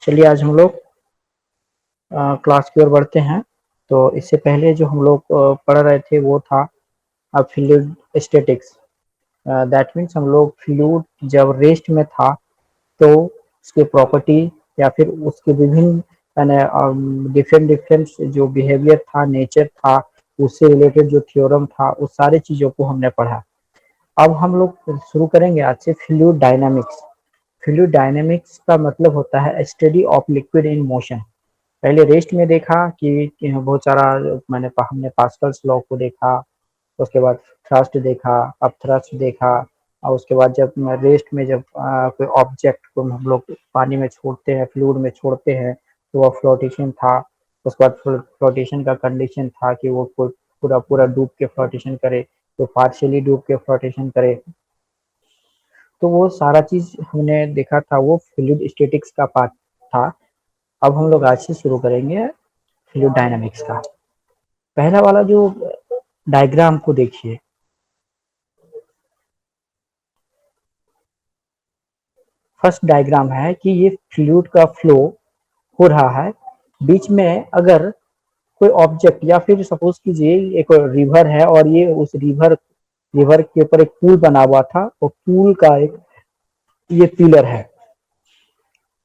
चलिए आज हम लोग क्लास की ओर बढ़ते हैं। तो इससे पहले जो हम लोग पढ़ रहे थे वो था फ्लूइड स्टैटिक्स। दैट मीन्स हम लोग फ्लूइड जब रेस्ट में था तो उसके प्रॉपर्टी या फिर उसके विभिन्न डिफरेंट डिफरेंट जो बिहेवियर था, नेचर था, उससे रिलेटेड जो थ्योरम था, उस सारे चीज़ों को हमने पढ़ा। अब हम लोग शुरू करेंगे आज से फ्लूइड डायनामिक्स। फ्लूइड डायनामिक्स का मतलब होता है study of liquid in motion. पहले रेस्ट में देखा कि बहुत सारा हमने पास्कल्स लॉ को देखा, उसके बाद थ्रस्ट देखा, अब थ्रस्ट देखा, और उसके बाद जब रेस्ट में जब कोई ऑब्जेक्ट को हम लोग पानी में छोड़ते हैं, फ्लूइड में छोड़ते हैं, तो वह फ्लोटेशन था। उसके बाद फ्लोटेशन का कंडीशन था कि वो पूरा पूरा डूब के फ्लोटेशन करे, तो पार्शियली डूब के फ्लोटेशन करे। तो वो सारा चीज हमने देखा था, वो फ्लूइड स्टैटिक्स का पार्ट था। अब हम लोग आज से शुरू करेंगे फ्लूइड डायनामिक्स का। पहला वाला जो डायग्राम को देखिए, फर्स्ट डायग्राम है कि ये फ्लूइड का फ्लो हो रहा है। बीच में अगर कोई ऑब्जेक्ट या फिर सपोज कीजिए एक रिवर है और ये उस रिवर के ऊपर एक पुल बना हुआ था, और पुल का एक ये पिलर है।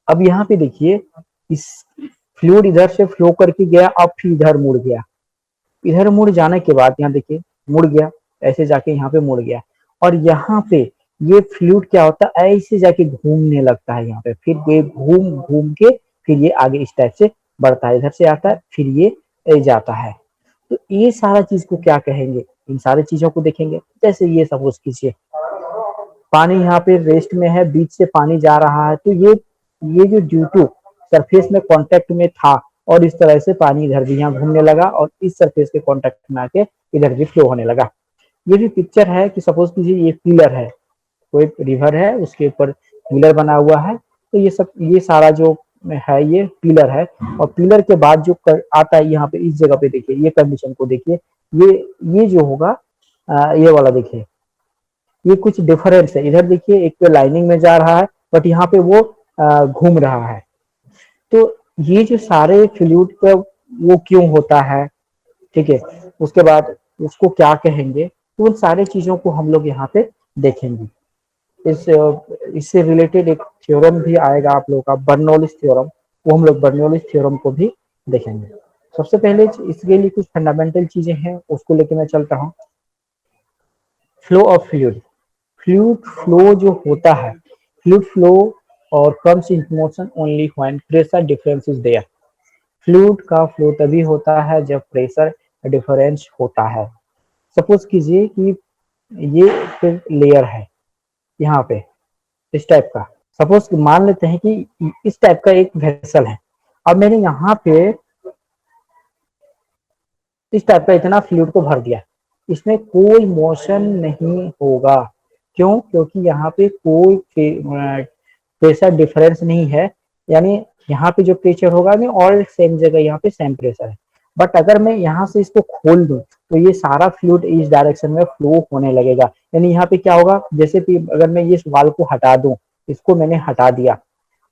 अब यहाँ पे देखिए, इस फ्लूइड इधर से फ्लो करके गया, अब फिर इधर मुड़ गया। इधर मुड़ जाने के बाद यहाँ देखिए मुड़ गया, ऐसे जाके यहाँ पे मुड़ गया, और यहाँ पे ये फ्लूइड क्या होता है, ऐसे जाके घूमने लगता है। यहाँ पे फिर ये घूम घूम के फिर ये आगे इस टाइप से बढ़ता है, इधर से आता है फिर ये जाता है। तो ये सारा चीज को क्या कहेंगे, इन सारी चीजों को देखेंगे। जैसे ये सपोज कीजिए पानी यहाँ पे रेस्ट में है, बीच से पानी जा रहा है, तो ये जो ड्यू टू सरफेस में कांटेक्ट में था, और इस तरह से पानी इधर भी यहाँ घूमने लगा और इस सरफेस के कांटेक्ट में आके इधर भी फ्लो होने लगा। ये भी पिक्चर है कि सपोज कीजिए ये पिलर है, कोई रिवर है, उसके ऊपर पिलर बना हुआ है। तो ये सारा जो है ये पिलर है, और पिलर के बाद जो आता है यहाँ पे इस जगह पे देखिए, ये कंडीशन को देखिए, ये जो होगा ये वाला देखिए, ये कुछ डिफरेंस है। इधर देखिए एक तो लाइनिंग में जा रहा है, बट यहाँ पे वो घूम रहा है। तो ये जो सारे फ्लूइड पे वो क्यों होता है, ठीक है, उसके बाद उसको क्या कहेंगे, तो उन सारे चीजों को हम लोग यहाँ पे देखेंगे। इस इससे रिलेटेड एक थ्योरम भी आएगा आप लोगों का, बर्नौलिस थ्योरम, वो हम लोग बर्नौलिस थ्योरम को भी देखेंगे। सबसे पहले इसके लिए कुछ फंडामेंटल चीजें हैं, उसको लेके मैं चलता हूँ। Flow of fluid. Fluid flow जो होता है, फ्लूइड फ्लो और comes in motion only when pressure difference is there. Fluid का फ्लो तभी होता है जब प्रेशर डिफरेंस होता है। सपोज कीजिए कि ये फिर लेयर है यहाँ पे इस टाइप का, सपोज मान लेते हैं कि इस टाइप का एक वेसल है। अब मैंने यहाँ पे इस टाइप का इतना फ्लूइड को भर दिया, इसमें कोई मोशन नहीं होगा। क्यों? क्योंकि यहाँ पे कोई प्रेशर डिफरेंस नहीं है, यानी यहाँ पे जो प्रेशर होगा नहीं, और सेम जगह यहाँ पे सेम प्रेशर है। बट अगर मैं यहाँ से इसको खोल दूं, तो ये सारा फ्लूइड इस डायरेक्शन में फ्लो होने लगेगा। यानी यहाँ पे क्या होगा, जैसे कि अगर मैं ये वाल को हटा दूं, इसको मैंने हटा दिया,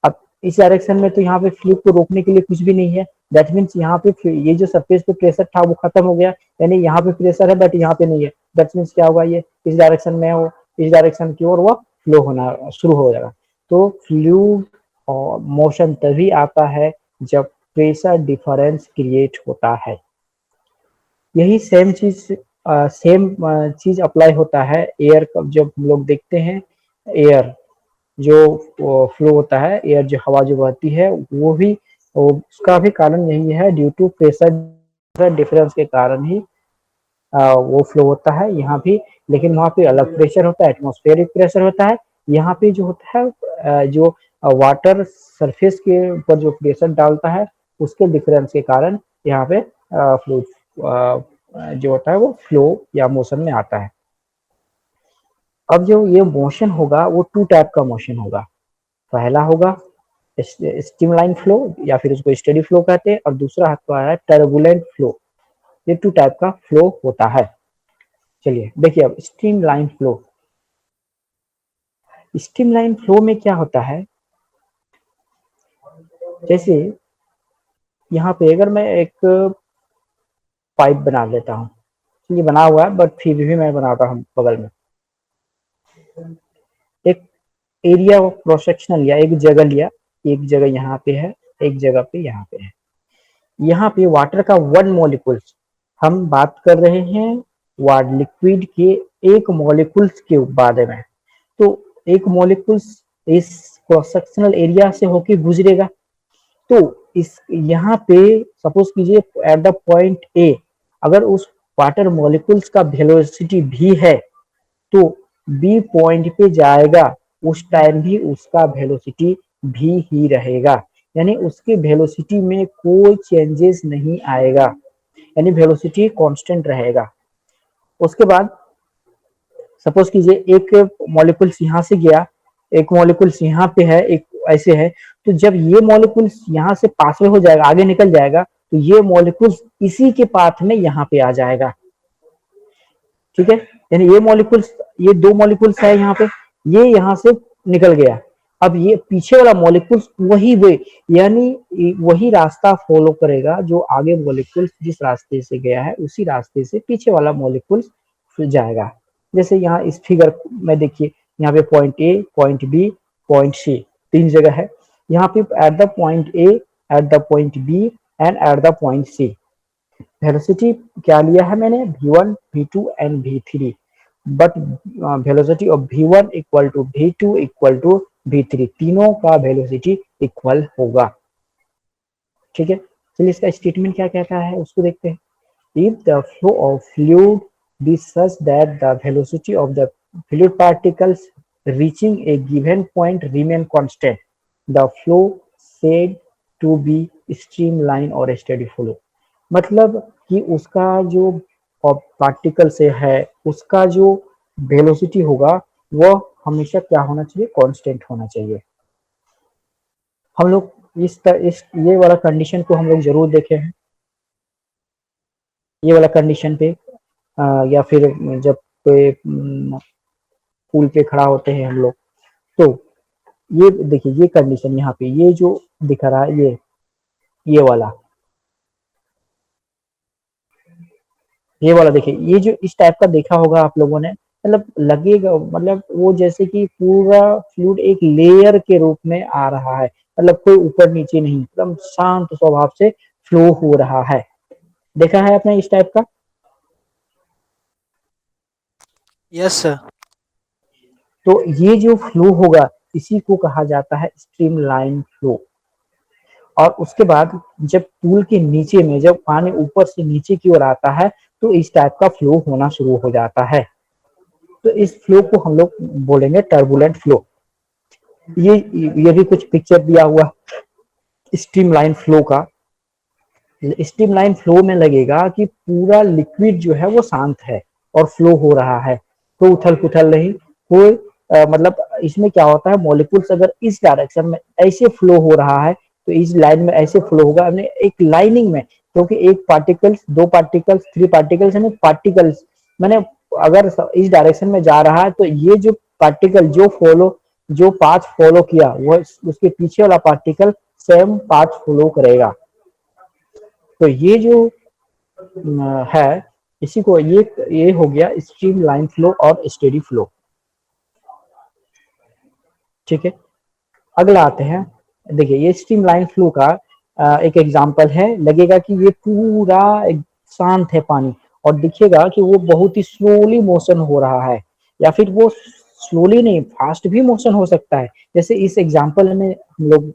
अब इस डायरेक्शन में तो यहाँ पे फ्लूइड को रोकने के लिए कुछ भी नहीं है। दैट मीन्स यहाँ पे ये जो सरफेस पे प्रेशर था वो खत्म हो गया, यानी यहाँ पे प्रेशर है बट यहाँ पे नहीं है। दैट मीन्स क्या होगा, ये इस डायरेक्शन में हो, इस डायरेक्शन की ओर वो फ्लो होना शुरू हो जाएगा। तो फ्लूइड और मोशन तभी आता है जब प्रेशर डिफरेंस क्रिएट होता है। यही सेम चीज अप्लाई होता है एयर का। जब हम लोग देखते हैं एयर जो फ्लो होता है, एयर जो हवा जो बहती है, वो भी उसका भी कारण यही है, ड्यू टू प्रेशर डिफरेंस के कारण ही वो फ्लो होता है यहाँ भी। लेकिन वहाँ पे अलग प्रेशर होता है, एटमॉस्फेरिक प्रेशर होता है। यहाँ पे जो होता है जो वाटर सरफेस के ऊपर जो प्रेशर डालता है, उसके डिफरेंस के कारण यहाँ पे फ्लो जो होता है वो फ्लो या मोशन में आता है। अब जो ये मोशन होगा वो टू टाइप का मोशन होगा। पहला होगा स्ट्रीमलाइन फ्लो, या फिर उसको स्टेडी फ्लो कहते हैं, और दूसरा आता है टर्बुलेंट फ्लो। ये टू टाइप का फ्लो होता है। चलिए देखिए, अब स्ट्रीमलाइन फ्लो। स्ट्रीमलाइन फ्लो में क्या होता है, जैसे यहाँ पे अगर मैं एक पाइप बना लेता हूँ, ये बना हुआ है बट फिर भी मैं बनाता हूँ बगल में एक एरिया ऑफ क्रॉस सेक्शनल लिया, एक जगह लिया, एक जगह यहाँ पे है, एक जगह पे यहाँ पे है। यहाँ पे वाटर का 1 मॉलिक्यूल्स, हम बात कर रहे हैं वाटर लिक्विड के एक मॉलिक्यूल्स के बारे में। तो एक मॉलिक्यूल्स इस क्रॉस सेक्शनल एरिया से होके गुजरेगा। तो इस यहाँ पे सपोज कीजिए एट द पॉइंट ए अगर उस वाटर मॉलिक्यूल्स का वेलोसिटी भी है तो बी पॉइंट पे जाएगा, उस टाइम भी उसका वेलोसिटी भी ही रहेगा, यानी उसके वेलोसिटी में कोई चेंजेस नहीं आएगा, यानी वेलोसिटी कांस्टेंट रहेगा। उसके बाद सपोज कीजिए एक मॉलिक्यूल्स यहाँ से गया, एक मॉलिक्यूल्स यहाँ पे है, एक ऐसे है, तो जब ये मॉलिक्यूल्स यहाँ से पास में हो जाएगा, आगे निकल जाएगा, तो ये मॉलिक्यूल्स इसी के पाथ में यहाँ पे आ जाएगा। ठीक है, यानी ये मॉलिक्यूल्स, ये 2 मॉलिक्यूल्स है यहाँ पे, ये यहाँ से निकल गया, अब ये पीछे वाला मॉलिक्यूल्स वही वे, यानी वही रास्ता फॉलो करेगा जो आगे मॉलिक्यूल्स जिस रास्ते से गया है उसी रास्ते से पीछे वाला मॉलिक्यूल्स जाएगा। जैसे यहाँ इस फिगर में देखिए, यहाँ पे point A, point B, point C, 3 जगह है। यहाँ पे at the point A, at the point B and at the point C velocity क्या लिया है मैंने, v1, v2 एंड v3, but velocity of v1 equal to v2 equal to v3, तीनों का वेलोसिटी इक्वल होगा। ठीक है, चलिए इसका स्टेटमेंट क्या कहता है उसको देखते हैं। If the flow of fluid be such that the velocity of the fluid particles reaching a given point remain constant, the flow said to be streamline और स्टेडी फ्लो। मतलब कि उसका जो पार्टिकल से है उसका जो वेलोसिटी होगा वो हमेशा क्या होना चाहिए, कांस्टेंट होना चाहिए। हम लोग इस ये वाला कंडीशन को हम लोग जरूर देखे हैं, ये वाला कंडीशन पे या फिर जब कोई पुल पे खड़ा होते हैं हम लोग, तो ये देखिए ये कंडीशन यहाँ पे ये जो दिख रहा है ये वाला, ये वाला देखिए, ये जो इस टाइप का देखा होगा आप लोगों ने, मतलब लगेगा मतलब वो जैसे कि पूरा फ्लूइड एक लेयर के रूप में आ रहा है, मतलब कोई ऊपर नीचे नहीं, एकदम शांत स्वभाव से फ्लो हो रहा है। देखा है आपने इस टाइप का? Yes sir. तो ये जो फ्लो होगा इसी को कहा जाता है स्ट्रीमलाइन फ्लो। और उसके बाद जब पुल के नीचे में जब पानी ऊपर से नीचे की ओर आता है तो इस टाइप का फ्लो होना शुरू हो जाता है। तो इस फ्लो को हम लोग बोलेंगे टर्बुलेंट फ्लो। ये भी कुछ पिक्चर दिया हुआ स्ट्रीमलाइन फ्लो का। स्ट्रीमलाइन फ्लो में लगेगा कि पूरा लिक्विड जो है वो शांत है और फ्लो हो रहा है, तो उथल पुथल नहीं कोई मतलब इसमें क्या होता है, मॉलिक्यूल्स अगर इस डायरेक्शन में ऐसे फ्लो हो रहा है तो इस लाइन में ऐसे फ्लो होगा, हमने एक लाइनिंग में, क्योंकि एक पार्टिकल्स, 2 पार्टिकल्स, 3 पार्टिकल्स है, पार्टिकल्स मैंने अगर इस डायरेक्शन में जा रहा है तो ये जो पार्टिकल जो पाथ फॉलो किया वो उसके पीछे वाला पार्टिकल सेम पाथ फॉलो करेगा। तो ये जो है इसी को ये हो गया स्ट्रीमलाइन फ्लो और स्टेडी फ्लो। ठीक है, अगला आते हैं, देखिए ये स्ट्रीमलाइन फ्लो का एक एग्जांपल है। लगेगा कि ये पूरा शांत है पानी और दिखेगा कि वो बहुत ही स्लोली मोशन हो रहा है, या फिर वो स्लोली नहीं फास्ट भी मोशन हो सकता है। जैसे इस एग्जांपल में हम लोग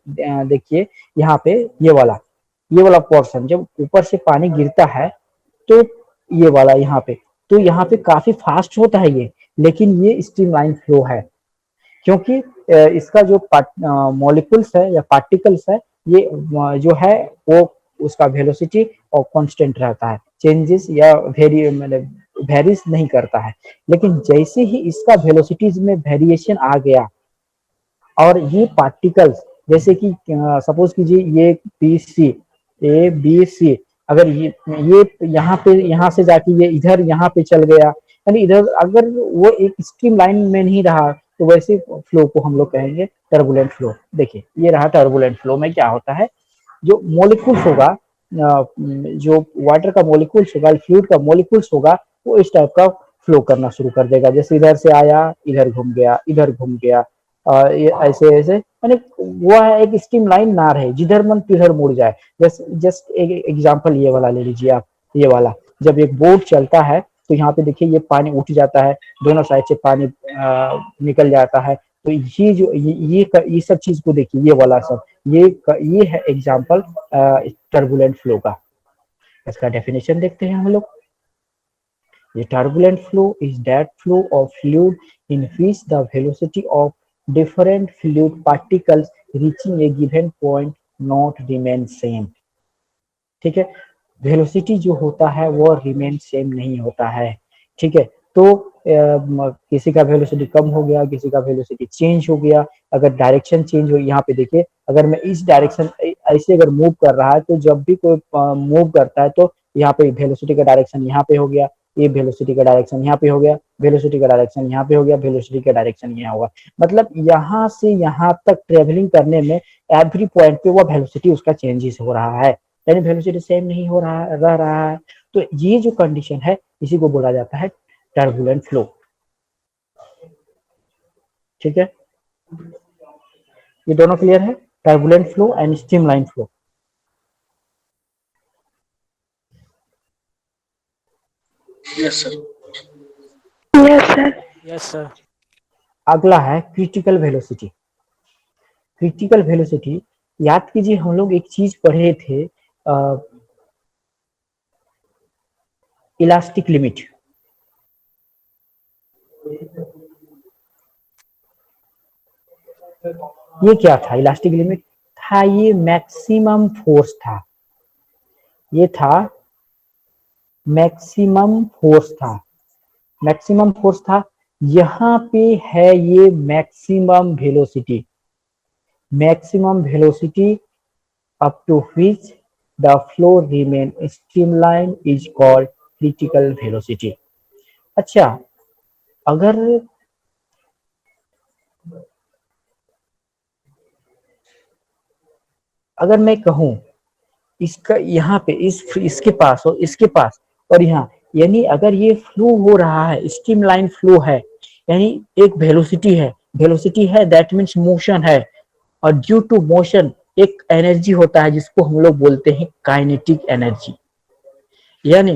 देखिए यहाँ पे ये वाला पोर्शन जब ऊपर से पानी गिरता है तो ये वाला यहाँ पे, तो यहाँ पे काफी फास्ट होता है ये, लेकिन ये स्ट्रीमलाइन फ्लो है क्योंकि इसका जो मॉलिक्यूल्स है या पार्टिकल्स है ये जो है वो उसका वेलोसिटी और कांस्टेंट रहता है, चेंजेस या वेरी मतलब वेरीज नहीं करता है। लेकिन जैसे ही इसका वेलोसिटीज में वेरिएशन आ गया और ये पार्टिकल्स जैसे कि सपोज कीजिए ये B C, A B C, अगर ये यहाँ से जाके ये इधर यहाँ पे चल गया, यानी इधर अगर वो एक स्ट्रीम लाइन में नहीं रहा, तो वैसे फ्लो को हम लोग कहेंगे टर्बुलेंट फ्लो। देखिए ये रहा टर्बुलेंट फ्लो में क्या होता है, जो मोलिकुल्स होगा, जो वाटर का मोलिकुल्स होगा, फ्लूइड का मोलिकुल्स होगा, वो इस टाइप का फ्लो करना शुरू कर देगा। जैसे इधर से आया, इधर घूम गया, इधर घूम गया, ये ऐसे ऐसे, यानी वो है एक स्ट्रीम लाइन ना रहे, जिधर मन तिधर मुड़ जाए। जस्ट एक एग्जांपल ये वाला ले लीजिए आप, ये वाला जब एक बोट चलता है तो यहाँ पे देखिए ये पानी उठ जाता है, दोनों साइड से पानी निकल जाता है। तो ये जो ये सब चीज को देखिए, ये वाला सब, ये है एग्जांपल टर्बुलेंट फ्लो का। इसका डेफिनेशन देखते हैं हम लोग। A turbulent flow is that flow of fluid in which the velocity of different fluid particles reaching a given point not remain same। ठीक है, वेलोसिटी जो होता है वो रिमेन सेम नहीं होता है। ठीक है, तो किसी का वेलोसिटी कम हो गया, किसी का वेलोसिटी चेंज हो गया। अगर डायरेक्शन चेंज हो, यहाँ पे देखिए अगर मैं इस डायरेक्शन ऐसे अगर मूव कर रहा है, तो जब भी कोई मूव करता है तो यहाँ पे वेलोसिटी का डायरेक्शन यहाँ पे हो गया, ये वेलोसिटी का डायरेक्शन यहाँ पे हो गया, वेलोसिटी का डायरेक्शन यहाँ पे हो गया, वेलोसिटी का डायरेक्शन यहाँ होगा। मतलब यहाँ से यहाँ तक ट्रेवलिंग करने में एवरी पॉइंट पे वो वेलोसिटी उसका चेंजेस हो रहा है, यानी वेलोसिटी सेम नहीं हो रहा रह रहा है। तो ये जो कंडीशन है इसी को बोला जाता है टर्बुलेंट फ्लो। ठीक है, ये दोनों क्लियर है, turbulent flow and streamline flow. Yes sir. Yes sir. Yes sir. अगला है क्रिटिकल वेलोसिटी। क्रिटिकल वेलोसिटी, याद कीजिए हम लोग एक चीज पढ़े थे, इलास्टिक लिमिट। ये क्या था, इलास्टिक लिमिट था, ये मैक्सिमम फोर्स था, ये था मैक्सिमम फोर्स था, मैक्सिमम फोर्स था। यहाँ पे है ये maximum velocity, maximum velocity up to which the flow remain streamlined is called critical velocity। अच्छा, अगर अगर मैं कहूं इसका यहाँ पे इसके पास और इसके पास और यहाँ, यानी अगर ये फ्लो हो रहा है, स्ट्रीमलाइन फ्लो है, यानी एक वेलोसिटी है दैट मीन्स मोशन है, और ड्यू टू मोशन एक एनर्जी होता है जिसको हम लोग बोलते हैं काइनेटिक एनर्जी। यानी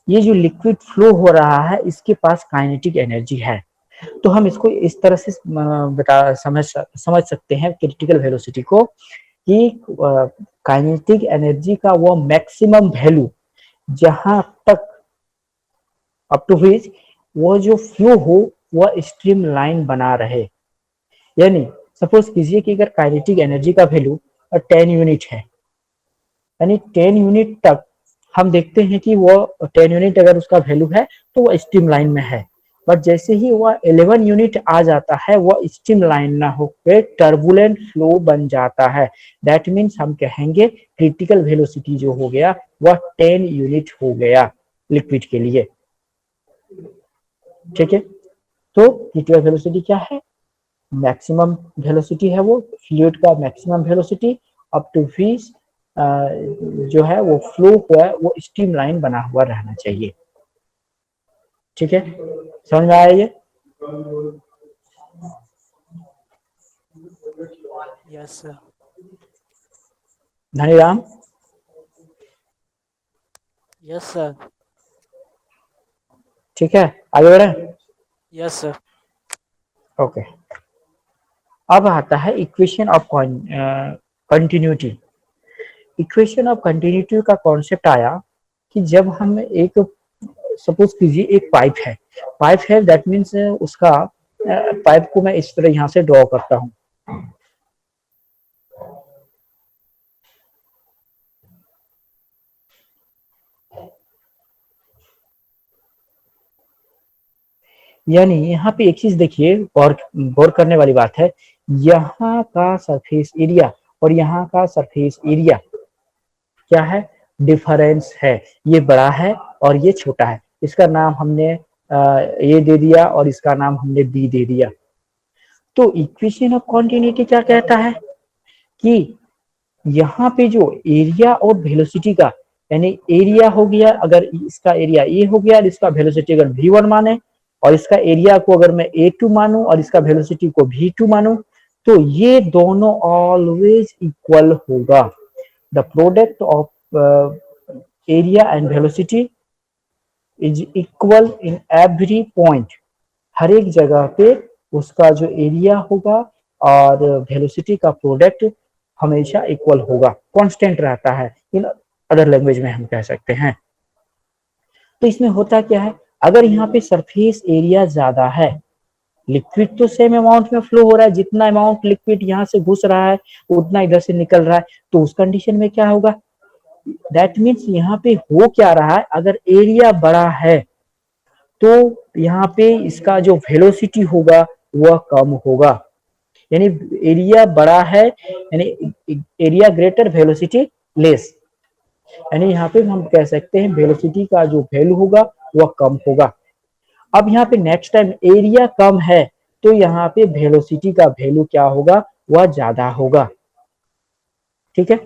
ये जो लिक्विड फ्लो हो रहा है इसके पास काइनेटिक एनर्जी है। तो हम इसको इस तरह से समझ सकते हैं क्रिटिकल वेलोसिटी को, कि काइनेटिक एनर्जी का वो मैक्सिमम वैल्यू जहां तक अप टू विच वो जो फ्लो हो वह स्ट्रीम लाइन बना रहे। यानी सपोज कीजिए कि अगर काइनेटिक एनर्जी का वैल्यू 10 यूनिट है, यानी 10 यूनिट तक हम देखते हैं कि वो 10 यूनिट अगर उसका वैल्यू है तो वो स्ट्रीम लाइन में है। बट जैसे ही वह 11 यूनिट आ जाता है वह स्ट्रीम लाइन ना होकर टर्बुलेंट फ्लो बन जाता है। दैट मीन्स हम कहेंगे क्रिटिकल वेलोसिटी जो हो गया वह 10 यूनिट हो गया लिक्विड के लिए। ठीक है, तो क्रिटिकल वेलोसिटी क्या है, मैक्सिमम वेलोसिटी है वो फ्लूइड का maximum velocity up to which जो है वो फ्लो हुआ है वो स्ट्रीम लाइन बना हुआ रहना चाहिए। ठीक है, समझ में आया ये? Yes sir. Dhaniram? Yes sir. ठीक है, आगे बढ़े? Yes sir. ओके, अब आता है equation of continuity. Equation of continuity का कॉन्सेप्ट आया कि जब हम एक, सपोज कीजिए एक पाइप है दैट मीन्स उसका पाइप को मैं इस तरह यहाँ से ड्रॉ करता हूँ। यानी यहाँ पे एक चीज देखिए, गौर करने वाली बात है, यहाँ का सरफेस एरिया और यहाँ का सरफेस एरिया क्या है, डिफरेंस है। ये बड़ा है और ये छोटा है, इसका नाम हमने ए दे दिया और इसका नाम हमने बी दे दिया। तो इक्वेशन ऑफ कॉन्टिन्यूटी क्या कहता है कि यहाँ पे जो एरिया और वेलोसिटी का, यानी एरिया हो गया, अगर इसका एरिया ए हो गया और इसका वेलोसिटी अगर v1 माने, और इसका एरिया को अगर मैं a2 मानूं और इसका वेलोसिटी को v2 मानूं, तो ये दोनों ऑलवेज इक्वल होगा। The product of area and velocity is equal in every point. हर एक जगह पे उसका जो एरिया होगा और वेलोसिटी का प्रोडक्ट हमेशा इक्वल होगा, कांस्टेंट रहता है, इन अदर लैंग्वेज में हम कह सकते हैं। तो इसमें होता क्या है, अगर यहाँ पे सरफेस एरिया ज्यादा है, लिक्विड तो सेम अमाउंट में फ्लो हो रहा है, जितना अमाउंट लिक्विड यहाँ से घुस रहा है उतना इधर से निकल रहा है, तो उस कंडीशन में क्या होगा, दैट मीन्स यहाँ पे हो क्या रहा है, अगर एरिया बड़ा है तो यहाँ पे इसका जो वेलोसिटी होगा वह कम होगा। यानी एरिया बड़ा है, यानी एरिया ग्रेटर वेलोसिटी लेस, यानी यहाँ पे हम कह सकते हैं वेलोसिटी का जो वैल्यू होगा वह कम होगा। अब यहाँ पे नेक्स्ट टाइम एरिया कम है तो यहाँ पे वेलोसिटी का वैल्यू क्या होगा, वह ज्यादा होगा। ठीक है,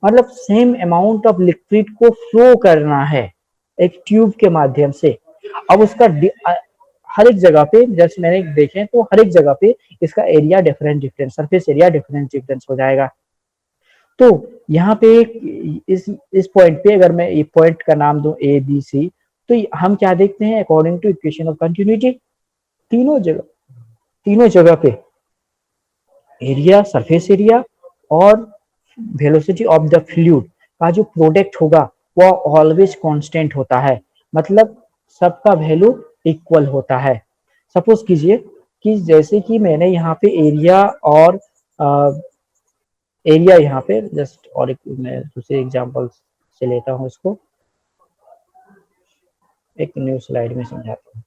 मतलब सेम अमाउंट ऑफ लिक्विड को फ्लो करना है एक ट्यूब के माध्यम से। अब उसका हर एक जगह पे, जैसे मैंने देखे तो हर एक जगह पे इसका area different surface area different हो जाएगा। तो यहाँ पे इस पॉइंट पे अगर मैं ये पॉइंट का नाम दूं ए बी सी, तो हम क्या देखते हैं, according to equation of continuity, तीनों जगह पे एरिया, सरफेस एरिया और वेलोसिटी ऑफ द फ्लूइड का जो प्रोडक्ट होगा वह ऑलवेज कांस्टेंट होता है, मतलब सबका वैल्यू इक्वल होता है। सपोज कीजिए कि जैसे कि मैंने यहाँ पे एरिया और एरिया यहाँ पे जस्ट, और एक मैं दूसरे एग्जांपल से लेता हूँ इसको, एक न्यू स्लाइड में समझाता हूँ।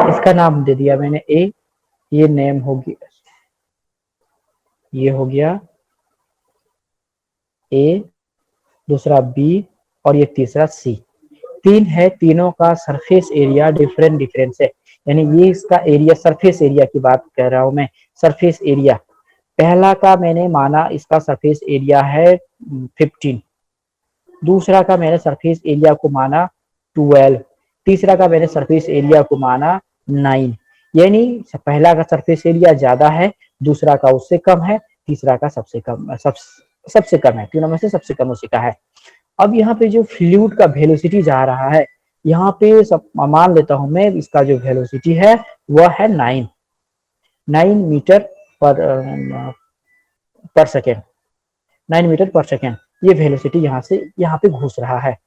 इसका नाम दे दिया मैंने ए, ये नेम होगी, ये हो गया ए, दूसरा बी और ये तीसरा सी। तीन है, तीनों का सरफेस एरिया डिफरेंट है, यानी ये इसका एरिया, सरफेस एरिया की बात कर रहा हूं मैं, सरफेस एरिया पहला का मैंने माना इसका सरफेस एरिया है 15, दूसरा का मैंने सरफेस एरिया को माना 12, तीसरा का मैंने सरफेस एरिया को माना 9। यानी पहला का सरफेस एरिया ज्यादा है, दूसरा का उससे कम है, तीसरा का सबसे कम है, तीनों में से सबसे कम उसी का है। अब यहाँ पे जो फ्लूइड का वेलोसिटी जा रहा है, यहाँ पे सब मान लेता हूं मैं, इसका जो वेलोसिटी है वह है 9 मीटर पर सेकेंड, 9 मीटर पर सेकेंड, ये वेलोसिटी यहाँ से यहाँ पे घुस रहा है।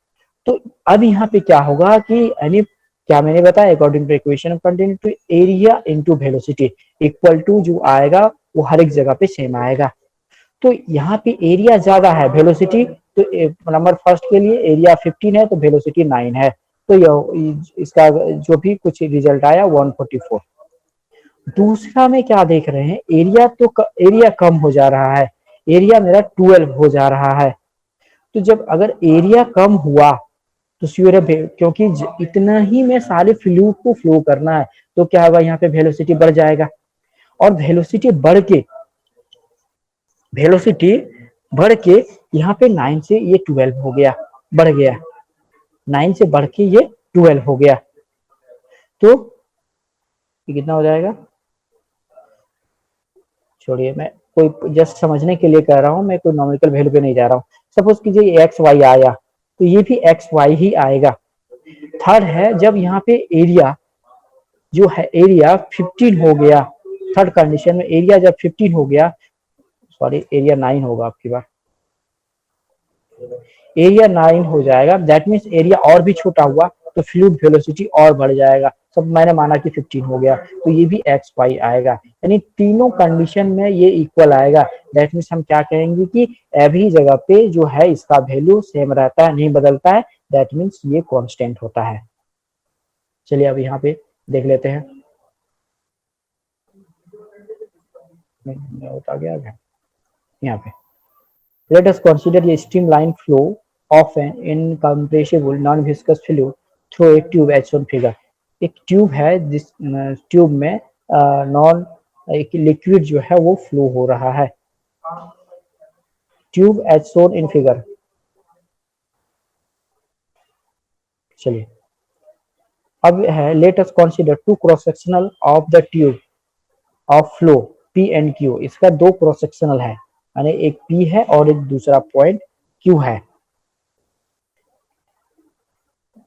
तो अब यहाँ पे क्या होगा कि यानी क्या मैंने बताया, according to equation of continuity, area into velocity equal to जो आएगा वो हर एक जगह पे सेम आएगा। तो यहाँ पे एरिया ज्यादा है, वेलोसिटी तो नंबर फर्स्ट के लिए एरिया 15 है तो वेलोसिटी 9 है, तो यह इसका जो भी कुछ रिजल्ट आया 144। दूसरा में क्या देख रहे हैं, एरिया तो एरिया कम हो जा रहा है, एरिया मेरा 12 हो जा रहा है। तो जब अगर एरिया कम हुआ तो श्योर है, क्योंकि इतना ही में सारे फ्लूइड को फ्लो करना है, तो क्या होगा, यहाँ पे वेलोसिटी बढ़ जाएगा, और वेलोसिटी बढ़ के यहाँ पे 9 से ये 12 हो गया, बढ़ गया, 9 से बढ़ के ये 12 हो गया, तो ये कितना हो जाएगा, छोड़िए, मैं कोई जस्ट समझने के लिए कह रहा हूँ, मैं कोई नॉमिकल वैल्यू पे नहीं जा रहा हूँ। सपोज कीजिए एक्स वाई आया तो ये भी एक्स वाई ही आएगा। थर्ड है, जब यहाँ पे एरिया जो है, एरिया 15 हो गया, थर्ड कंडीशन में एरिया जब 15 हो गया, सॉरी एरिया 9 होगा आपकी बार, एरिया 9 हो जाएगा, दैट मीन्स एरिया और भी छोटा हुआ तो फ्लूइड वेलोसिटी और बढ़ जाएगा, सब मैंने माना कि 15 हो गया, तो ये भी एक्स वाई आएगा, यानी तीनों कंडीशन में ये इक्वल आएगा। दैट मीन्स हम क्या कहेंगे कि एवरी जगह पे जो है इसका वैल्यू सेम रहता है, नहीं बदलता है, दैट मीन्स ये कांस्टेंट होता है। चलिए अब यहाँ पे देख लेते हैं, आ गया यहाँ पे। Let us consider a streamlined flow of an incompressible non-viscous fluid through a tube as shown figure। एक ट्यूब है, जिस ट्यूब में नॉन एक लिक्विड जो है वो फ्लो हो रहा है। Tube as shown in figure. चलिए अब है let us consider two cross sectional of the tube of flow P and Q. इसका दो क्रॉस सेक्शनल है, यानी एक पी है और एक दूसरा पॉइंट क्यू है।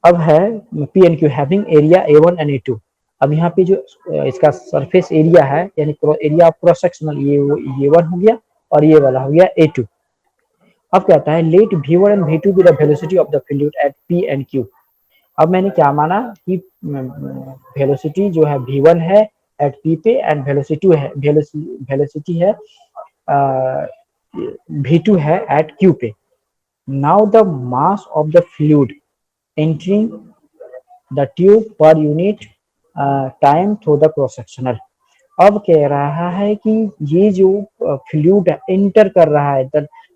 अब है P and Q having area A1 and A2। अब यहाँ पे जो इसका सरफेस एरिया है, यानी एरिया ऑफ क्रॉस सेक्शनल, ये A1 हो गया और ये वाला हो गया A2। अब कहता है let V1 and V2 be the velocity of the fluid at P and Q। अब मैंने क्या माना कि वेलोसिटी जो है V1 है एट P पे एंड वेलोसिटी है V2 है एट Q पे। Now the mass of the fluid entering the tube per unit time through the cross sectional। अब कह रहा है कि ये जो फ्लूइड एंटर कर रहा है,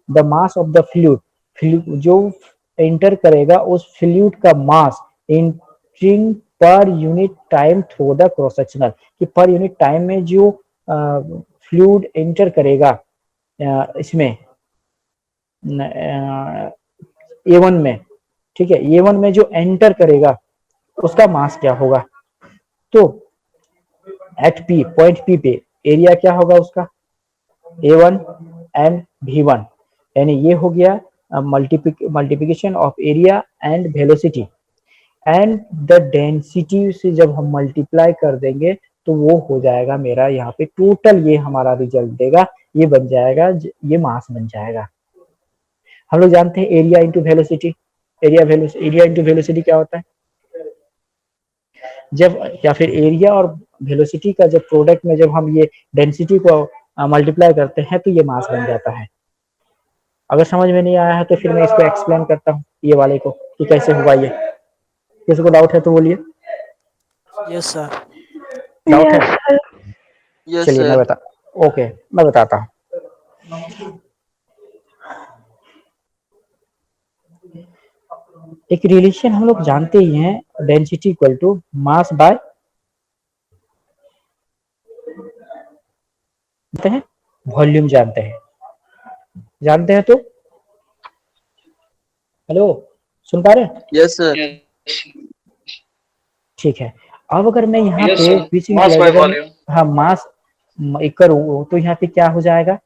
the mass of the fluid, जो एंटर करेगा उस फ्लूइड का mass entering per unit time through the cross sectional, कि पर यूनिट टाइम में जो फ्लूइड एंटर करेगा इसमें A1 में, ठीक है, A1 में जो एंटर करेगा उसका मास क्या होगा। तो एट P, पॉइंट P पे एरिया क्या होगा उसका A1 एंड V1, यानी ये हो गया multiplication of area and velocity and the density से जब हम मल्टीप्लाई कर देंगे तो वो हो जाएगा मेरा यहाँ पे टोटल, ये हमारा रिजल्ट देगा, ये बन जाएगा, ये मास बन जाएगा। हम लोग जानते हैं area into velocity, area into velocity क्या होता है, जब या फिर एरिया और वेलोसिटी का जब प्रोडक्ट में जब हम ये डेंसिटी को मल्टीप्लाई करते हैं तो ये मास बन जाता है। अगर समझ में नहीं आया है तो फिर मैं इसको एक्सप्लेन करता हूँ ये वाले को कि कैसे हुआ ये। किसी को डाउट है तो बोलिए। Yes sir. डाउट है? Yes, sir. यस चलिए सर। ओके मैं बताता हूँ। एक रिलेशन हम लोग जानते ही हैं, density equal to mass by volume जानते हैं तो हेलो सुन पा रहे हैं? Yes sir. ठीक है। अब अगर मैं यहाँ Yes, पे sir. बीच में Mass by अगर volume. हाँ मास करूँ तो यहाँ पे क्या हो जाएगा,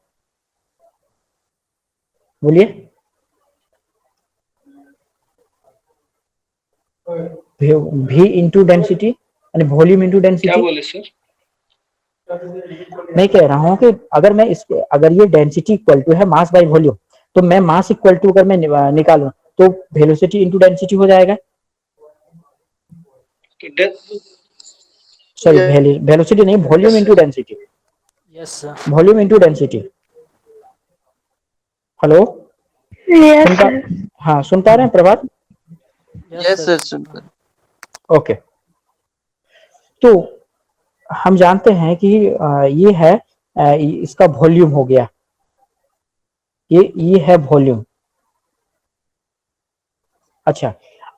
बोलिए। V इंटू डेंसिटी यानी वॉल्यूम इंटू क्या डेंसिटी। बोले सर? मैं कह रहा हूँ कि अगर ये डेंसिटी इक्वल टू है मास बाय वॉल्यूम, तो मैं मास इक्वल टू अगर मैं निकालूं तो वेलोसिटी इंटू डेंसिटी हो जाएगा। सॉरी वेलोसिटी नहीं, volume into density, yes sir. Volume into density. Hello Yes, सुन पा sir. हाँ सुन पा रहे हैं प्रभात? यस सर सुनकर। ओके। तो हम जानते हैं कि ये है इसका वॉल्यूम हो गया, ये है वॉल्यूम। अच्छा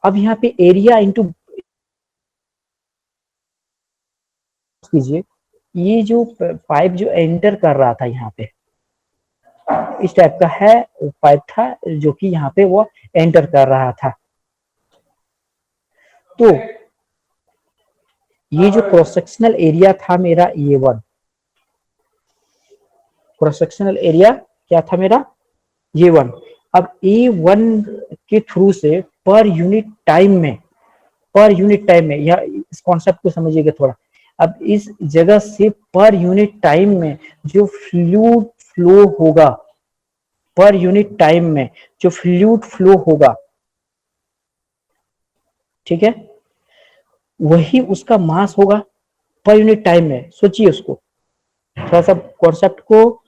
अब यहाँ पे एरिया इंटू कीजिए, ये जो पाइप जो एंटर कर रहा था यहाँ पे इस टाइप का है पाइप था जो कि यहाँ पे वो एंटर कर रहा था। तो ये जो क्रॉस सेक्शनल एरिया था मेरा A1, क्रॉस सेक्शनल एरिया क्या था मेरा A1। अब A1 के थ्रू से पर यूनिट टाइम में या इस कॉन्सेप्ट को समझिएगा थोड़ा। अब इस जगह से पर यूनिट टाइम में जो फ्लूइड फ्लो होगा, पर यूनिट टाइम में जो फ्लूइड फ्लो होगा, ठीक है, वही उसका मास होगा पर यूनिट टाइम में। सोचिए उसको, थोड़ा सा कॉन्सेप्ट को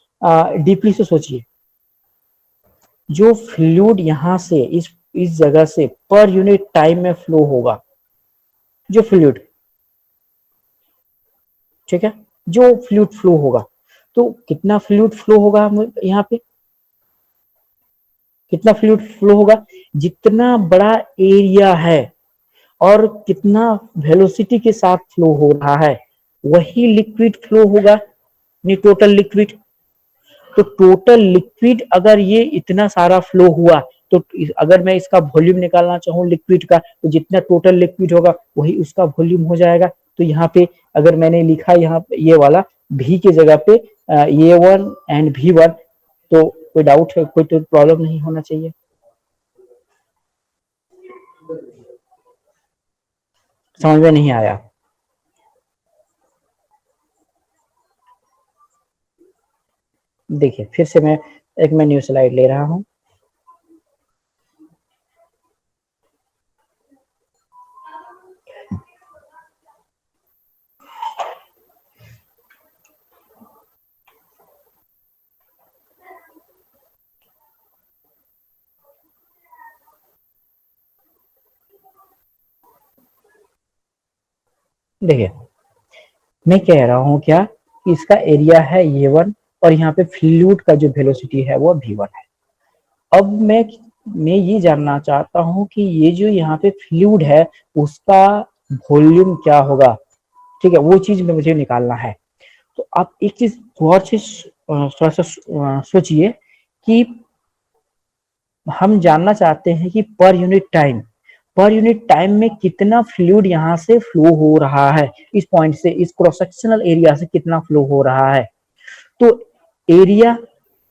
डीपली से सोचिए। जो फ्लूइड यहाँ से इस जगह से पर यूनिट टाइम में फ्लो होगा, जो फ्लूइड, ठीक है, जो फ्लूइड फ्लो होगा, तो कितना फ्लूइड फ्लो होगा यहाँ पे, कितना फ्लूइड फ्लो होगा, जितना बड़ा एरिया है और कितना वेलोसिटी के साथ फ्लो हो रहा है वही लिक्विड फ्लो होगा, नहीं टोटल लिक्विड। तो टोटल लिक्विड अगर ये इतना सारा फ्लो हुआ तो अगर मैं इसका वॉल्यूम निकालना चाहूँ लिक्विड का, तो जितना टोटल लिक्विड होगा वही उसका वॉल्यूम हो जाएगा। तो यहाँ पे अगर मैंने लिखा यहाँ पे ये वाला भी की जगह पे A1 एंड V1, तो कोई डाउट है, कोई तो प्रॉब्लम नहीं होना चाहिए। समझ में नहीं आया? देखिए फिर से मैं एक न्यू स्लाइड ले रहा हूं। देखिए मैं कह रहा हूं क्या कि इसका एरिया है A1 और यहाँ पे फ्लूइड का जो वेलोसिटी है वो V1 है। अब मैं ये जानना चाहता हूं कि ये जो यहाँ पे फ्लूइड है उसका वॉल्यूम क्या होगा, ठीक है, वो चीज में मुझे निकालना है। तो आप एक चीज गौर से थोड़ा सा सोचिए कि हम जानना चाहते हैं कि पर यूनिट टाइम में कितना फ्लूइड यहाँ से फ्लो हो रहा है, इस पॉइंट से, इस क्रॉस सेक्शनल एरिया से कितना फ्लो हो रहा है। तो एरिया,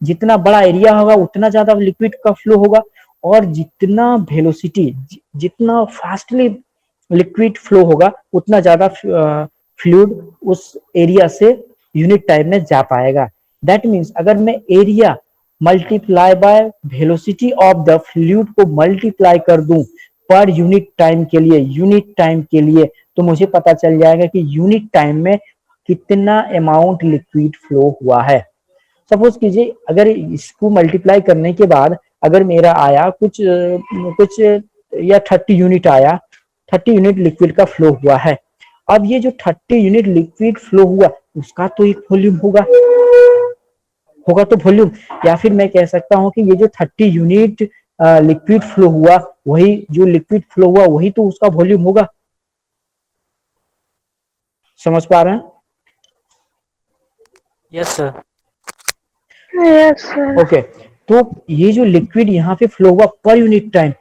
जितना बड़ा एरिया होगा उतना ज्यादा लिक्विड का फ्लो होगा, और जितना वेलोसिटी, जितना फास्टली लिक्विड फ्लो होगा उतना ज्यादा फ्लूइड उस एरिया से यूनिट टाइम में जा पाएगा। दैट मीन्स अगर मैं area multiply by velocity of the fluid को मल्टीप्लाई कर दूं पर यूनिट टाइम के लिए, तो मुझे पता चल जाएगा कि यूनिट टाइम में कितना अमाउंट लिक्विड फ्लो हुआ है। सपोज कीजिए अगर इसको मल्टीप्लाई करने के बाद अगर मेरा आया कुछ या 30 यूनिट आया, 30 यूनिट लिक्विड का फ्लो हुआ है। अब ये जो 30 यूनिट लिक्विड फ्लो हुआ उसका तो एक वॉल्यूम होगा तो वॉल्यूम, या फिर मैं कह सकता हूं कि ये जो 30 यूनिट लिक्विड फ्लो हुआ वही तो उसका वॉल्यूम होगा। समझ पा रहे हैं? Yes sir. Yes, sir. Okay, तो ये जो लिक्विड यहाँ पे फ्लो हुआ पर यूनिट टाइम,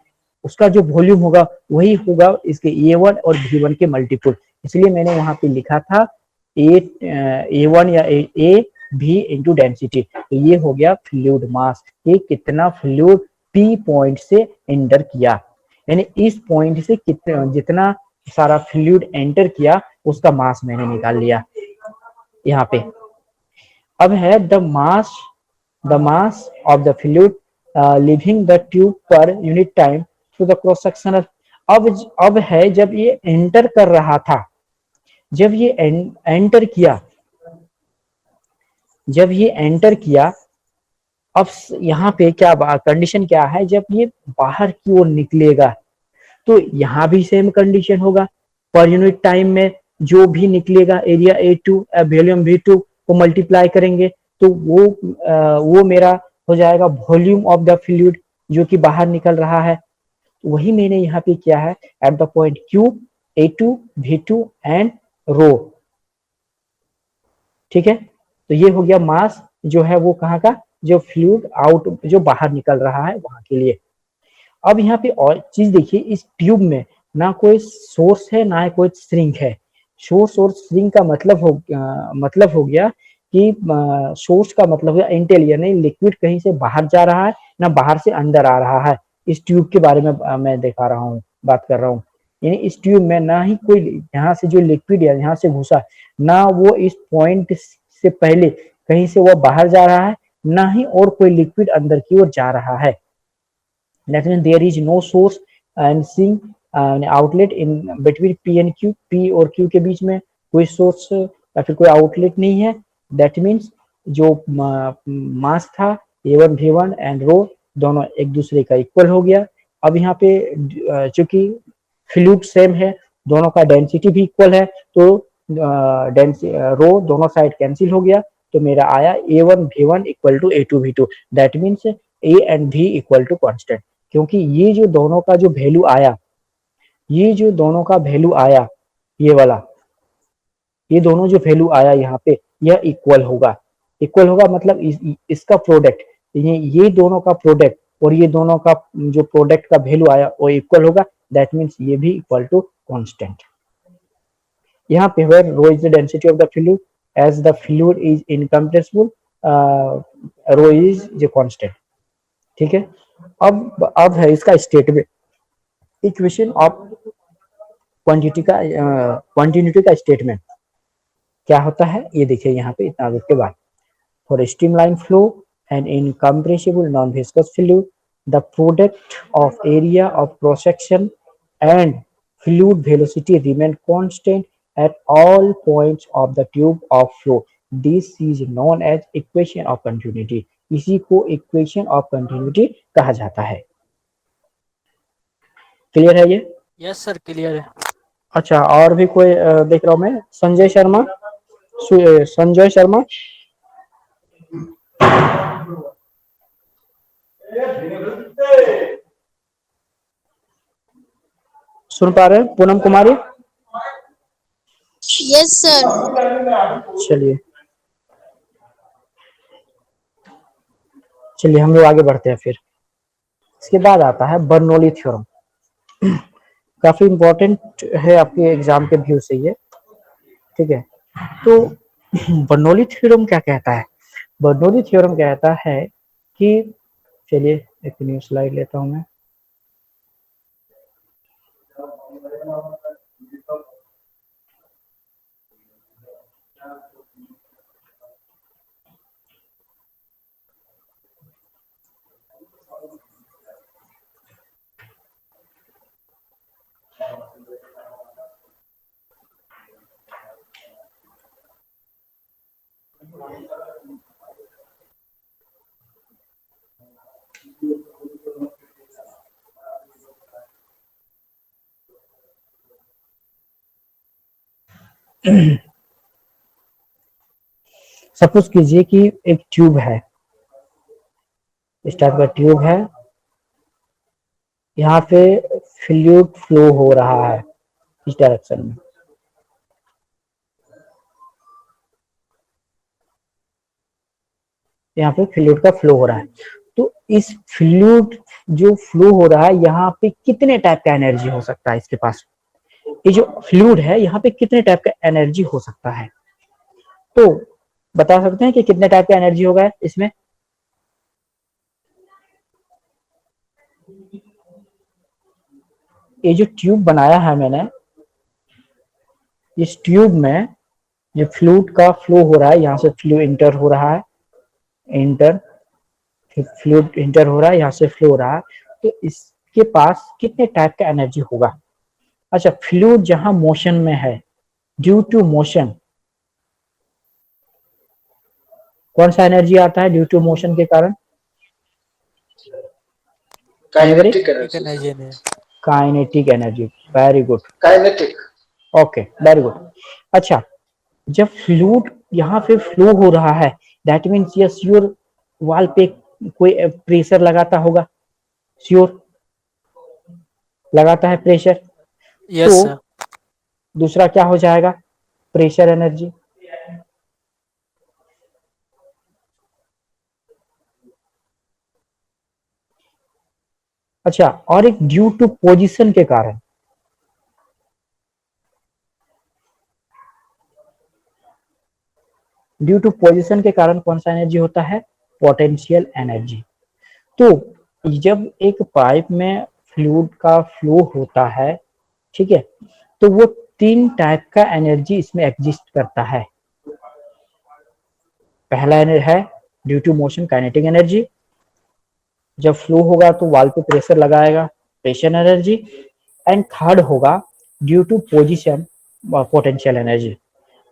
उसका जो वॉल्यूम होगा वही होगा इसके A1 और V1 के मल्टीपल। इसलिए मैंने वहां पे लिखा था A1 या A V इंटू डेंसिटी। तो ये हो गया फ्लूइड मास, ये कितना फ्लूइड P पॉइंट से एंटर किया, यानी इस पॉइंट से जितना सारा फ्लूइड एंटर किया उसका मास मैंने निकाल लिया यहाँ पे। अब है the mass of the fluid leaving the tube पर unit time through the cross sectional. अब है जब ये एंटर कर रहा था, जब ये एंटर किया, अब यहाँ पे क्या कंडीशन क्या है, जब ये बाहर की ओर निकलेगा तो यहाँ भी सेम कंडीशन होगा। पर यूनिट टाइम में जो भी निकलेगा एरिया A2 वॉल्यूम V2 को मल्टीप्लाई करेंगे तो वो मेरा हो जाएगा वॉल्यूम ऑफ द फ्लूइड जो कि बाहर निकल रहा है। वही मैंने यहाँ पे किया है at the point Q, A2, V2 and rho, ठीक है। तो ये हो गया मास जो है वो कहाँ का, जो फ्लूइड आउट जो बाहर निकल रहा है वहां के लिए। अब यहाँ पे और चीज देखिए, इस ट्यूब में ना कोई सोर्स है ना कोई श्रिंक है। सोर्स और श्रिंक का मतलब हो गया कि सोर्स का मतलब है इंटेल, यानी लिक्विड कहीं से बाहर जा रहा है ना बाहर से अंदर आ रहा है। इस ट्यूब के बारे में मैं दिखा रहा हूँ, बात कर रहा हूँ। यानी इस ट्यूब में ना ही कोई यहाँ से जो लिक्विड है यहाँ से घुसा, ना वो इस पॉइंट से पहले कहीं से वो बाहर जा रहा है, ना ही और कोई लिक्विड अंदर की ओर जा रहा है। That means there is no source and sink outlet in between P and Q, P और क्यू के बीच में कोई सोर्स या फिर कोई आउटलेट नहीं है, दैट मीन्स जो मास था A1 V1 एंड रो दोनों एक दूसरे का इक्वल हो गया। अब यहाँ पे चूंकि फ्लूइड सेम है, दोनों का डेंसिटी भी इक्वल है, तो रो दोनों साइड कैंसिल हो गया, तो मेरा आया A1 V1 equal to A2 V2, that means A and V equal to constant. क्योंकि ये जो दोनों का जो वैल्यू आया, ये जो दोनों का वैल्यू आया, ये वाला, ये दोनों जो वैल्यू आया यहाँ पे, यह इक्वल होगा। इक्वल होगा मतलब इसका प्रोडक्ट, ये दोनों का प्रोडक्ट और ये दोनों का जो प्रोडक्ट का वैल्यू आया वो इक्वल होगा, दैट मीन्स ये भी इक्वल टू कांस्टेंट। यहाँ पे where rho is the density of the fluid, as the fluid is incompressible, rho is the constant। ठीक है, अब है इसका स्टेटमेंट, इक्वेशन ऑफ क्वांटिटी का स्टेटमेंट क्या होता है ये देखिए यहाँ पे इतना आगे के बाद। For streamline flow and incompressible non viscous fluid, the product of area of cross section and fluid velocity remain constant at all points of the tube of flow. This is known as equation of continuity। इसी को equation of continuity कहा जाता है। Clear है ये? Yes sir clear है। अच्छा, और भी कोई देख रहा हूं मैं, संजय शर्मा, संजय शर्मा, सुन पा रहे हैं? पूनम कुमारी, यस सर। चलिए चलिए हम लोग आगे बढ़ते हैं। फिर इसके बाद आता है बर्नौली थ्योरम। काफी इंपॉर्टेंट है आपके एग्जाम के व्यू से ये, ठीक है। तो बर्नौली थ्योरम क्या कहता है? बर्नौली थ्योरम कहता है कि, चलिए एक न्यू स्लाइड लेता हूं मैं। सपोज कीजिए कि एक ट्यूब है, इस टाइप का ट्यूब है, यहाँ पे फ्लूइड फ्लो हो रहा है इस डायरेक्शन में, यहाँ पे फ्लूइड का फ्लो हो रहा है। तो इस फ्लूइड जो फ्लो हो रहा है, यहाँ पे कितने टाइप का एनर्जी हो सकता है इसके पास? ये जो फ्लूइड है यहाँ पे कितने टाइप का एनर्जी हो सकता है? तो बता सकते हैं कि कितने टाइप का एनर्जी होगा इसमें? ये जो ट्यूब बनाया है मैंने, इस ट्यूब में जो फ्लूइड का फ्लो हो रहा है, यहाँ से फ्लूइड इंटर हो रहा है, फ्लूइड इंटर हो रहा है, यहाँ से फ्लो हो रहा है, तो इसके पास कितने टाइप का एनर्जी होगा? अच्छा, फ्लूइड जहां मोशन में है, ड्यू टू मोशन, कौन सा एनर्जी आता है ड्यू टू मोशन के कारण? Kinetic energy. Kinetic energy, very good, kinetic, okay very good. अच्छा, जब फ्लूइड यहाँ पे फ्लो हो रहा है, that means yes your wall पे कोई प्रेशर लगाता होगा, श्योर लगाता है प्रेशर। यस तो सर। दूसरा क्या हो जाएगा? Pressure energy. अच्छा, और एक ड्यू टू पोजीशन के कारण, ड्यू टू पोजीशन के कारण कौन सा एनर्जी होता है? Potential energy. तो जब एक पाइप में फ्लूइड का फ्लो होता है, ठीक है, तो वो तीन टाइप का एनर्जी इसमें एग्जिस्ट करता है। पहला है due to motion, kinetic energy, जब फ्लो होगा तो वॉल पे प्रेशर लगाएगा, प्रेशर एनर्जी। एंड थर्ड होगा due to position potential energy.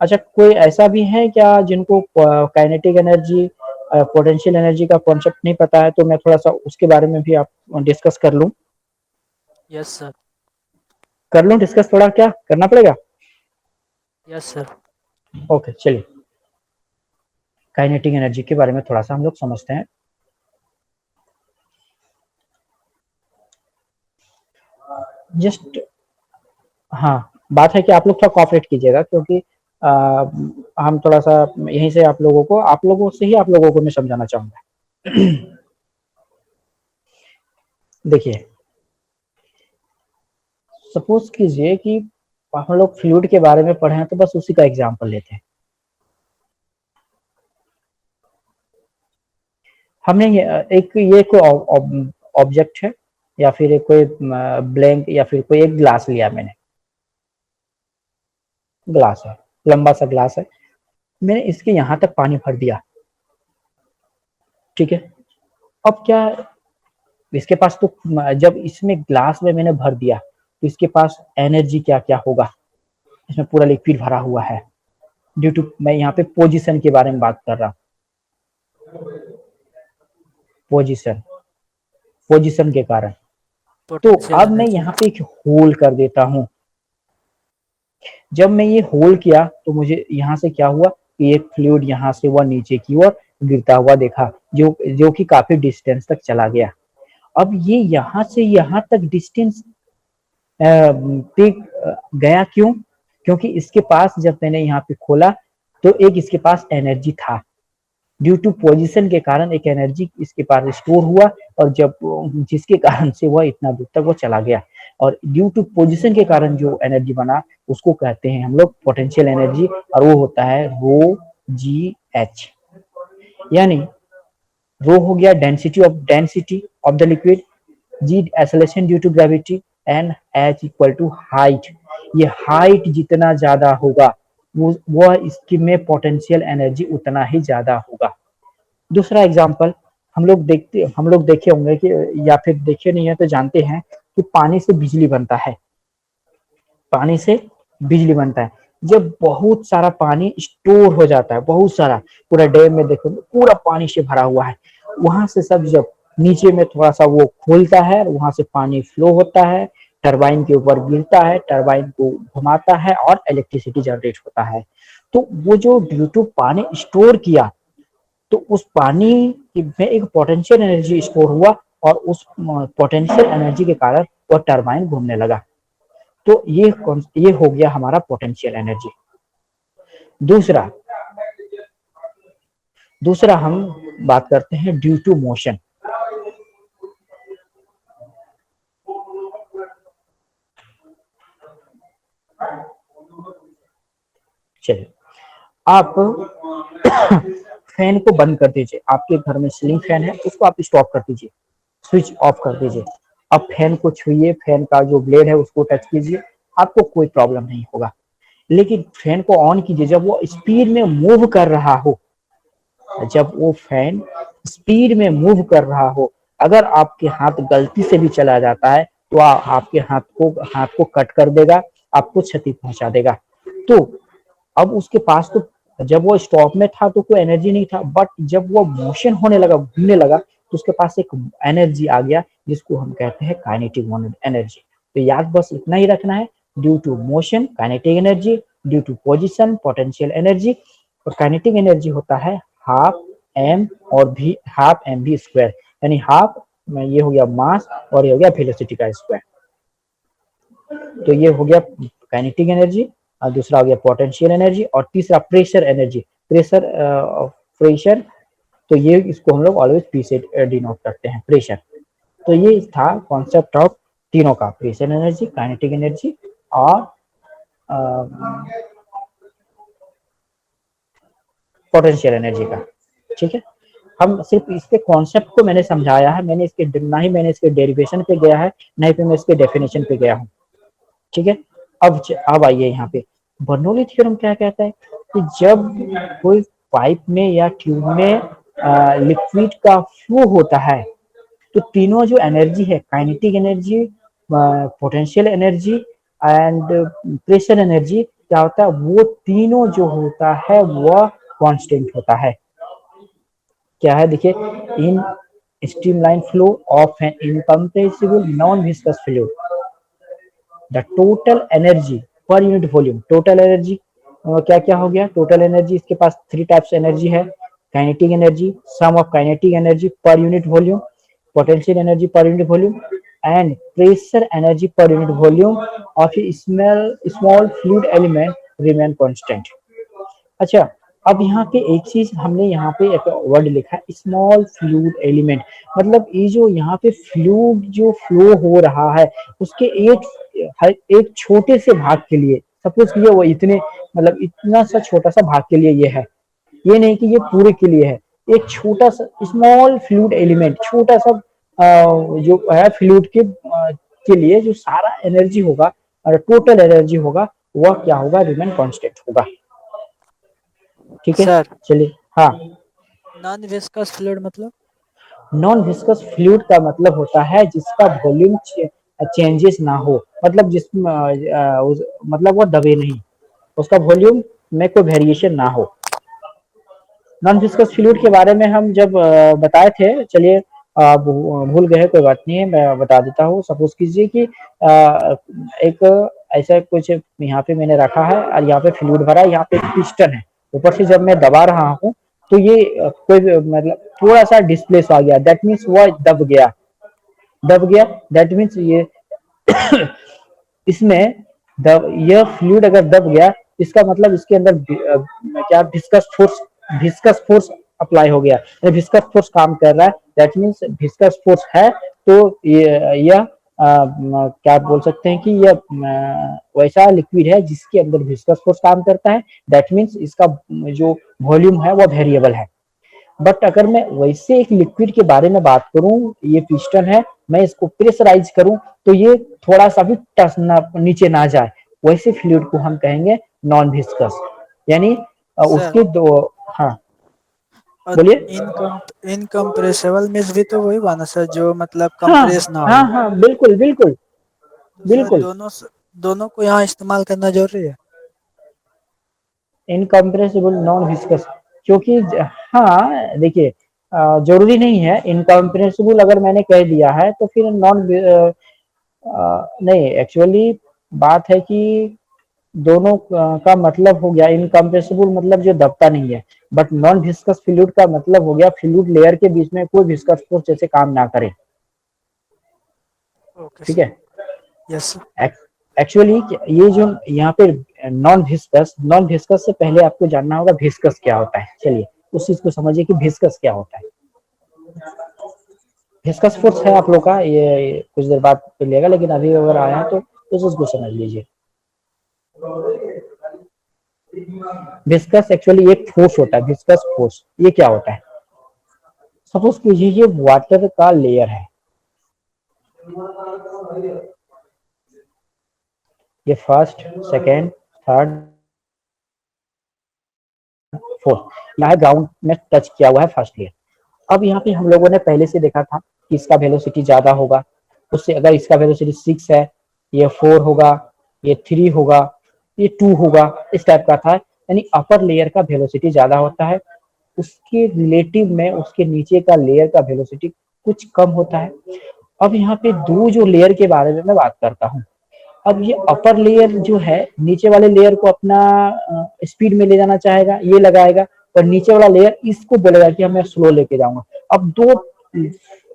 अच्छा, कोई ऐसा भी है क्या जिनको काइनेटिक एनर्जी पोटेंशियल एनर्जी का कॉन्सेप्ट नहीं पता है? तो मैं थोड़ा सा उसके बारे में भी आप डिस्कस कर लूं। Yes sir. कर लूं डिस्कस, थोड़ा क्या करना पड़ेगा? Yes sir. ओके, चलिए काइनेटिक एनर्जी के बारे में थोड़ा सा हम लोग समझते हैं। जस्ट हाँ, बात है कि आप लोग थोड़ा कॉपरेट कीजिएगा, क्योंकि हम थोड़ा सा यहीं से आप लोगों से ही आप लोगों को मैं समझाना चाहूंगा। देखिए, सपोज कीजिए कि हम लोग फ्लूइड के बारे में पढ़े हैं, तो बस उसी का एग्जांपल लेते हैं। हमने ये कोई ऑब्जेक्ट है, या फिर एक कोई ब्लैंक, या फिर कोई एक ग्लास लिया मैंने, ग्लास है, लंबा सा ग्लास है, मैंने इसके यहां तक पानी भर दिया, ठीक है। अब क्या, इसके पास तो जब इसमें ग्लास में मैंने भर दिया तो इसके पास एनर्जी क्या क्या होगा, इसमें पूरा लिक्विड भरा हुआ है, ड्यू टू, मैं यहाँ पे पोजीशन के बारे में बात कर रहा हूँ, पोजीशन के कारण। तो अब मैं यहाँ पे एक होल कर देता हूँ। जब मैं ये होल किया तो मुझे यहाँ से क्या हुआ कि एक फ्लूइड यहाँ से वह नीचे की ओर गिरता हुआ देखा, जो कि काफी डिस्टेंस तक चला गया। अब ये यहाँ से यहाँ तक डिस्टेंस पे गया, क्यों? क्योंकि इसके पास, जब मैंने यहाँ पे खोला तो एक इसके पास एनर्जी था, ड्यू टू पोजीशन के कारण एक एनर्जी इसके पास स्टोर हुआ, और जब जिसके कारण से वह इतना दूर तक वो चला गया, और ड्यू टू पोजीशन के कारण जो एनर्जी बना उसको कहते हैं हम लोग पोटेंशियल एनर्जी, और वो होता है रो जी एच। यानी रो हो गया density of the liquid, g acceleration due to gravity, and h equal to height. ये हाइट जितना ज्यादा होगा वो इसकी में पोटेंशियल एनर्जी उतना ही ज्यादा होगा। दूसरा एग्जांपल हम लोग देखे होंगे कि, या फिर देखे नहीं है तो जानते हैं कि पानी से बिजली बनता है, पानी से बिजली बनता है। जब बहुत सारा पानी स्टोर हो जाता है, बहुत सारा, पूरा डैम में देखो पूरा पानी से भरा हुआ है, वहां से सब जब नीचे में थोड़ा सा वो खोलता है, वहां से पानी फ्लो होता है, टरबाइन के ऊपर गिरता है, टरबाइन को घुमाता है और इलेक्ट्रिसिटी जनरेट होता है। तो वो जो ड्यू टू पानी स्टोर किया, तो उस पानी में एक पोटेंशियल एनर्जी स्टोर हुआ, और उस पोटेंशियल एनर्जी के कारण वो टरबाइन घूमने लगा। तो ये हो गया हमारा पोटेंशियल एनर्जी। दूसरा हम बात करते हैं ड्यू टू मोशन। चलिए, आप फैन को बंद कर दीजिए, आपके घर में सीलिंग फैन है, उसको आप स्टॉप कर दीजिए, स्विच ऑफ कर दीजिए। अब फैन को छुइए, फैन का जो ब्लेड है उसको टच कीजिए, आपको कोई प्रॉब्लम नहीं होगा। लेकिन फैन को ऑन कीजिए जब वो स्पीड में मूव कर रहा हो, जब वो फैन स्पीड में मूव कर रहा हो, अगर आपके हाथ गलती से भी चला जाता है तो आपके हाथ को कट कर देगा, आपको क्षति पहुंचा देगा। तो अब उसके पास तो, जब वो स्टॉप में था तो कोई एनर्जी नहीं था, बट जब वो मोशन होने लगा, घूमने लगा, तो उसके पास एक एनर्जी आ गया, जिसको हम कहते हैं काइनेटिक एनर्जी। तो याद बस इतना ही रखना है, due to motion kinetic energy, due to position potential energy, और काइनेटिक एनर्जी होता है हाफ एम भी स्क्वायर, यानी हाफ में ये हो गया मास, और ये हो गया वेलोसिटी का स्क्वायर। तो ये हो गया काइनेटिक एनर्जी, और दूसरा हो गया पोटेंशियल एनर्जी, और तीसरा प्रेशर एनर्जी, प्रेशर। तो ये इसको हम लोग ऑलवेज पी से डिनोट करते हैं, प्रेशर। तो ये था कॉन्सेप्ट ऑफ तीनों का, प्रेशर एनर्जी, काइनेटिक एनर्जी और पोटेंशियल एनर्जी का। ठीक है, हम सिर्फ इसके कॉन्सेप्ट को मैंने समझाया है, मैंने इसके डेरिवेशन पे गया है, नहीं पे मैं इसके डेफिनेशन पे गया हूँ। ठीक है, अब आइए यहाँ पे बर्नौली थ्योरम क्या कहता है कि जब कोई पाइप में या ट्यूब में लिक्विड का फ्लो होता है, तो तीनों जो एनर्जी है, kinetic energy, potential energy and pressure energy क्या होता है, वो तीनों जो होता है वह कांस्टेंट होता है। क्या है देखिए, in streamline flow of an incompressible non viscous fluid the total energy per unit volume, total energy क्या क्या हो गया, टोटल एनर्जी इसके पास थ्री टाइप्स एनर्जी है, kinetic energy, sum of kinetic energy per unit volume, potential energy per unit volume and pressure energy per unit volume of small fluid element remain constant. अच्छा, अब यहाँ पे एक चीज हमने यहाँ पे एक वर्ड लिखा है स्मॉल फ्लूइड एलिमेंट, मतलब ये जो यहाँ पे फ्लूइड जो फ्लो हो रहा है उसके एक छोटे से भाग के लिए, सपोज ये वो इतने मतलब इतना सा छोटा सा भाग के लिए ये है, ये नहीं कि ये पूरे के लिए है, एक छोटा सा स्मॉल फ्लूइड एलिमेंट, छोटा सा जो है फ्लूइड के लिए जो सारा एनर्जी होगा और टोटल एनर्जी होगा वह क्या होगा, रिमेन कांस्टेंट होगा। ठीक है, सर चलिए। हाँ, नॉन विस्कस फ्लूइड मतलब? नॉन विस्कस फ्लूइड का मतलब होता है जिसका वॉल्यूम चेंजेस ना हो, मतलब मतलब वो दबे नहीं, उसका वॉल्यूम में कोई वेरिएशन ना हो। नॉन विस्कस फ्लूइड के बारे में हम जब बताए थे, चलिए भूल गए कोई बात नहीं है, मैं बता देता हूँ। सपोज कीजिए कि एक ऐसा कुछ यहाँ पे मैंने रखा है और यहाँ पे फ्लूइड भरा है, यहाँ पे पिस्टन है, ऊपर से जब मैं दबा रहा हूँ तो ये कोई मतलब थोड़ा सा डिस्प्लेस आ गया, दैट मीन्स वह दब गया, दैट मीन्स ये इसमें यह फ्लूइड अगर दब गया इसका मतलब इसके अंदर क्या विस्कस फोर्स अप्लाई हो गया, विस्कस फोर्स काम कर रहा है, दैट मीन्स विस्कस फोर्स है, तो यह क्या बोल सकते हैं कि यह वैसा लिक्विड है जिसके अंदर विस्कस फोर्स काम करता है, दैट मीन्स इसका जो वॉल्यूम है वो वेरिएबल है। बट अगर मैं वैसे एक लिक्विड के बारे में बात करूं, ये पिस्टन है, मैं इसको प्रेशराइज करूं तो ये थोड़ा सा भी टच ना नीचे ना जाए, वैसे फ्लूइड को हम कहेंगे नॉन विस्कस, यानी उसके दो। हाँ बोलिए। इनकम्प्रेसिबल मीन्स भी तो वही हुआ ना सर, जो मतलब हाँ कंप्रेस ना हाँ हो। हाँ, बिल्कुल बिल्कुल तो सर बिल्कुल। दोनों को यहाँ इस्तेमाल करना जरूरी है। इनकम्प्रेसिबल नॉन विस्कस, क्योंकि हाँ देखिए, जरूरी नहीं है, इनकम्प्रेसिबल अगर मैंने कह दिया है तो फिर नॉन नहीं, एक्चुअली बात है कि दोनों का मतलब हो गया, इनकम्प्रेसिबल मतलब जो दबता नहीं है, बट नॉन विस्कस फ्लूइड का मतलब हो गया फ्लूइड लेयर के बीच में कोई विस्कस फोर्स जैसे काम ना करे। ओके ठीक सर। है, यस। एक्चुअली ये जो यहाँ पे नॉन विस्कस से पहले आपको जानना होगा विस्कस क्या होता है। चलिए उस चीज को समझिए कि विस्कस क्या होता है। विस्कस फोर्स है आप लोग का, ये कुछ देर बाद मिलेगा, लेकिन अभी अगर आया तो उस चीज को समझ लीजिए। विस्कस एक्चुअली एक फोर्स होता है, विस्कस फोर्स ये क्या होता है, सपोज कीजिए ये वाटर का लेयर है, ये फर्स्ट सेकेंड थर्ड फोर्थ, यहाँ ग्राउंड में टच किया हुआ है फर्स्ट लेयर। अब यहाँ पे हम लोगों ने पहले से देखा था कि इसका वेलोसिटी ज्यादा होगा, उससे अगर इसका वेलोसिटी 6 है, ये 4 होगा, ये 3 होगा, ये 2 होगा, इस टाइप का था, यानी अपर लेयर का वेलोसिटी ज्यादा होता है, उसके रिलेटिव में उसके नीचे का लेयर का वेलोसिटी कुछ कम होता है। अब यहाँ पे दो जो लेयर के बारे में मैं बात करता हूँ, अब ये अपर लेयर जो है नीचे वाले लेयर को अपना स्पीड में ले जाना चाहेगा, ये लगाएगा, और नीचे वाला लेयर इसको बोलेगा कि मैं स्लो लेके जाऊंगा। अब दो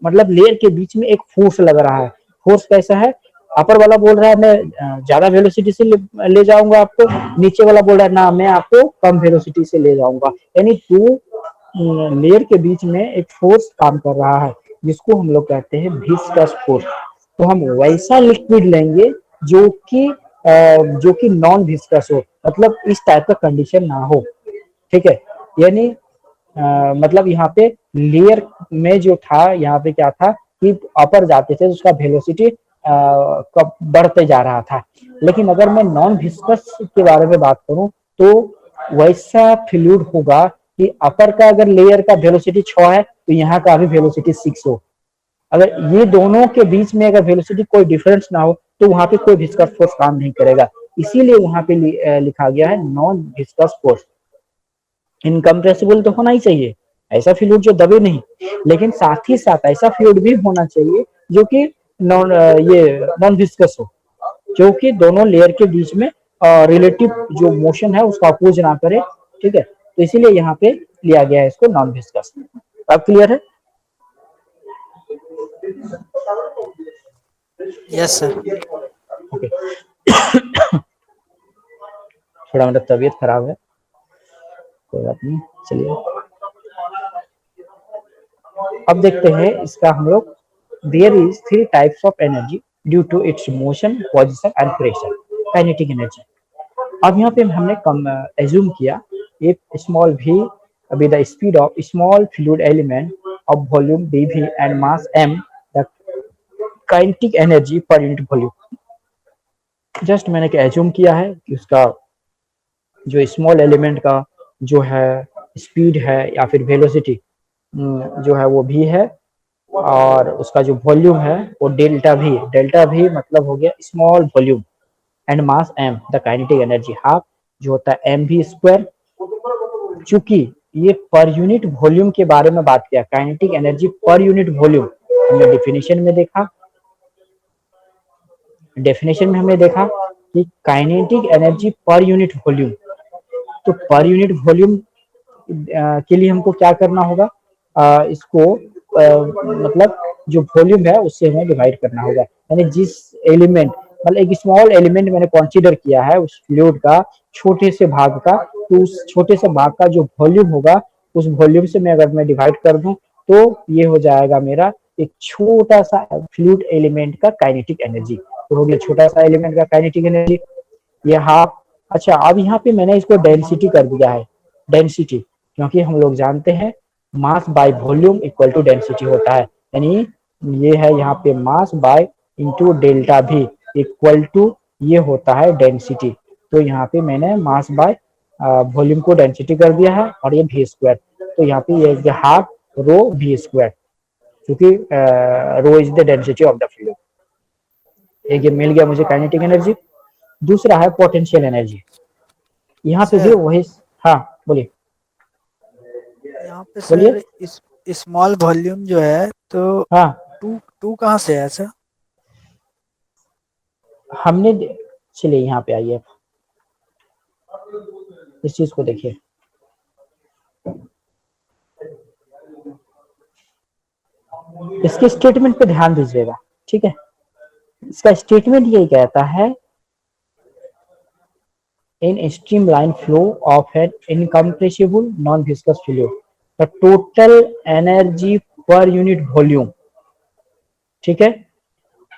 मतलब लेयर के बीच में एक फोर्स लग रहा है, फोर्स कैसा है, अपर वाला बोल रहा है मैं ज्यादा वेलोसिटी से ले जाऊंगा आपको, नीचे वाला बोल रहा है ना मैं आपको कम वेलोसिटी से ले जाऊंगा, यानी दो लेयर के बीच में एक फोर्स काम कर रहा है जिसको हम लोग कहते हैं विस्कस फोर्स। तो हम वैसा लिक्विड लेंगे जो कि नॉन विस्कस हो, मतलब इस टाइप का कंडीशन ना हो। ठीक है, यानी मतलब यहाँ पे लेयर में जो था, यहाँ पे क्या था कि अपर जाते थे तो उसका वेलोसिटी बढ़ते जा रहा था, लेकिन अगर मैं नॉन विस्कस के बारे में बात करूं तो वैसा फ्लूइड होगा कि अपर का अगर लेयर का वेलोसिटी 6 है तो यहाँ का भी वेलोसिटी 6 हो, अगर ये दोनों के बीच में अगर वेलोसिटी कोई डिफरेंस ना हो तो वहां पे कोई विस्कस फोर्स काम नहीं करेगा, इसीलिए वहां पे लिखा गया है नॉन विस्कस फोर्स। इनकम्प्रेसिबल तो होना ही चाहिए, ऐसा फ्लूइड जो दबे नहीं, लेकिन साथ ही साथ ऐसा फ्लूइड भी होना चाहिए जो कि नॉन विस्कस हो, क्योंकि दोनों लेयर के बीच में रिलेटिव जो मोशन है उसका अपोज ना करे, ठीक है। तो इसीलिए यहाँ पे लिया गया है इसको नॉन विस्कस। अब क्लियर है? Yes sir. ओके। थोड़ा मतलब तबीयत खराब है, कोई बात नहीं, चलिए अब देखते हैं इसका हम लोग। There is 3 types of energy due to its motion, position and pressure, kinetic energy. अब यहाँ पे हमने एज्यूम किया एक small v with the speed of small fluid element of volume dv and mass m, the kinetic energy per unit volume। Just मैंने क्या assume किया है कि उसका जो स्मॉल एलिमेंट का जो है स्पीड है या फिर वेलोसिटी जो है वो v है, और उसका जो वॉल्यूम है वो डेल्टा v मतलब हो गया small volume, and mass m the kinetic energy half जो होता है mv स्क्वायर। चूंकि ये पर यूनिट वॉल्यूम के बारे में बात किया, kinetic energy per unit volume, हमने डेफिनेशन में देखा, हमने देखा कि kinetic energy per unit volume, तो पर यूनिट वॉल्यूम के लिए हमको क्या करना होगा, इसको मतलब जो वॉल्यूम है उससे हमें डिवाइड करना होगा, यानी जिस एलिमेंट मतलब एक स्मॉल एलिमेंट मैंने कंसीडर किया है उस फ्लूइड का छोटे से भाग का, तो उस छोटे से भाग का जो वॉल्यूम होगा उस वॉल्यूम से अगर मैं डिवाइड कर दूं तो ये हो जाएगा मेरा एक छोटा सा फ्लूइड एलिमेंट का काइनेटिक एनर्जी। तो हो गया छोटा सा एलिमेंट का काइनेटिक एनर्जी ये हाफ। अच्छा, अब यहाँ पे मैंने इसको डेंसिटी कर दिया है, डेंसिटी, क्योंकि हम लोग जानते हैं mass by volume equal to density होता है, यानी ये है यहाँ पे mass by into delta v equal to ये होता है डेंसिटी। तो यहाँ पे मैंने मास बाय वॉल्यूम को डेंसिटी कर दिया है और ये v स्क्वायर, तो यहाँ पे ये हाफ रो v स्क्वायर, क्योंकि rho is the density of the fluid. एक ये मिल गया मुझे काइनेटिक एनर्जी। दूसरा है पोटेंशियल एनर्जी, यहाँ पे भी वही। हाँ बोलिए। यहाँ पे सर इस स्मॉल वॉल्यूम जो है तो हाँ टू कहाँ से है सर? हमने चलिए यहाँ पे आइए, इस चीज को देखिए। इसके स्टेटमेंट पे ध्यान दीजिएगा, ठीक है। इसका स्टेटमेंट यही कहता है in streamline flow of an incompressible non-viscous fluid, the total energy per unit volume, ठीक है,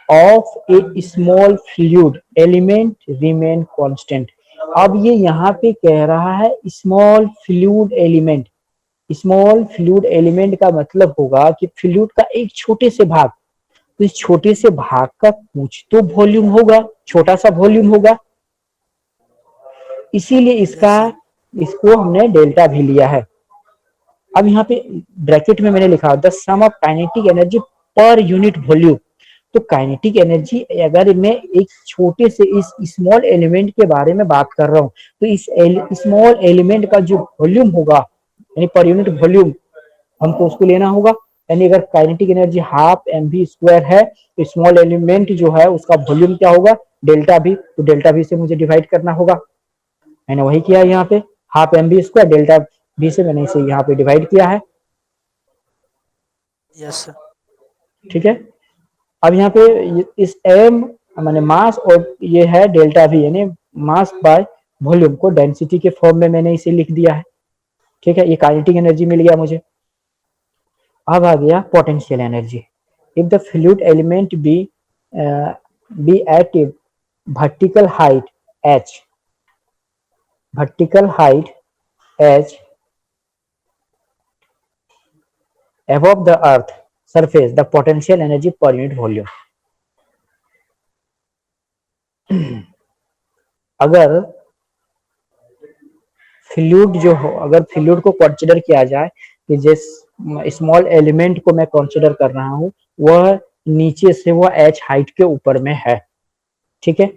of a small fluid element remain constant। अब ये यहाँ पे कह रहा है small fluid element. Small fluid element का मतलब होगा कि फ्लूइड का एक छोटे से भाग, तो इस छोटे से भाग का कुछ तो वॉल्यूम होगा, छोटा सा वॉल्यूम होगा, इसीलिए इसको हमने डेल्टा भी लिया है। अब यहाँ पे ब्रैकेट में मैंने लिखा the sum of kinetic energy per unit volume. तो काइनेटिक एनर्जी अगर मैं एक छोटे से इस स्मॉल एलिमेंट के बारे में बात कर रहा हूँ, तो इस स्मॉल एलिमेंट का जो वॉल्यूम होगा यानी पर यूनिट वॉल्यूम हमको उसको लेना होगा। यानी अगर kinetic energy half mv square है तो स्मॉल एलिमेंट जो है उसका वॉल्यूम क्या होगा, डेल्टा v, तो डेल्टा v से मुझे डिवाइड करना होगा। मैंने वही किया यहाँ पे, half mv square delta v से मैंने इसे यहाँ पे डिवाइड किया है। Yes sir. ठीक है, अब यहाँ पे इस m मैंने मास और ये है डेल्टा v यानी मास बाय वॉल्यूम को डेंसिटी के फॉर्म में मैंने इसे लिख दिया है। ठीक है, ये काइनेटिक एनर्जी मिल गया मुझे। अब आ गया potential energy. If the fluid element be at a vertical height h above the earth surface, the potential energy per unit volume। अगर फ्लूइड जो हो, अगर फ्लूइड को कंसीडर किया जाए कि जिस स्मॉल एलिमेंट को मैं कंसीडर कर रहा हूँ वह नीचे से वह h हाइट के ऊपर में है, ठीक है।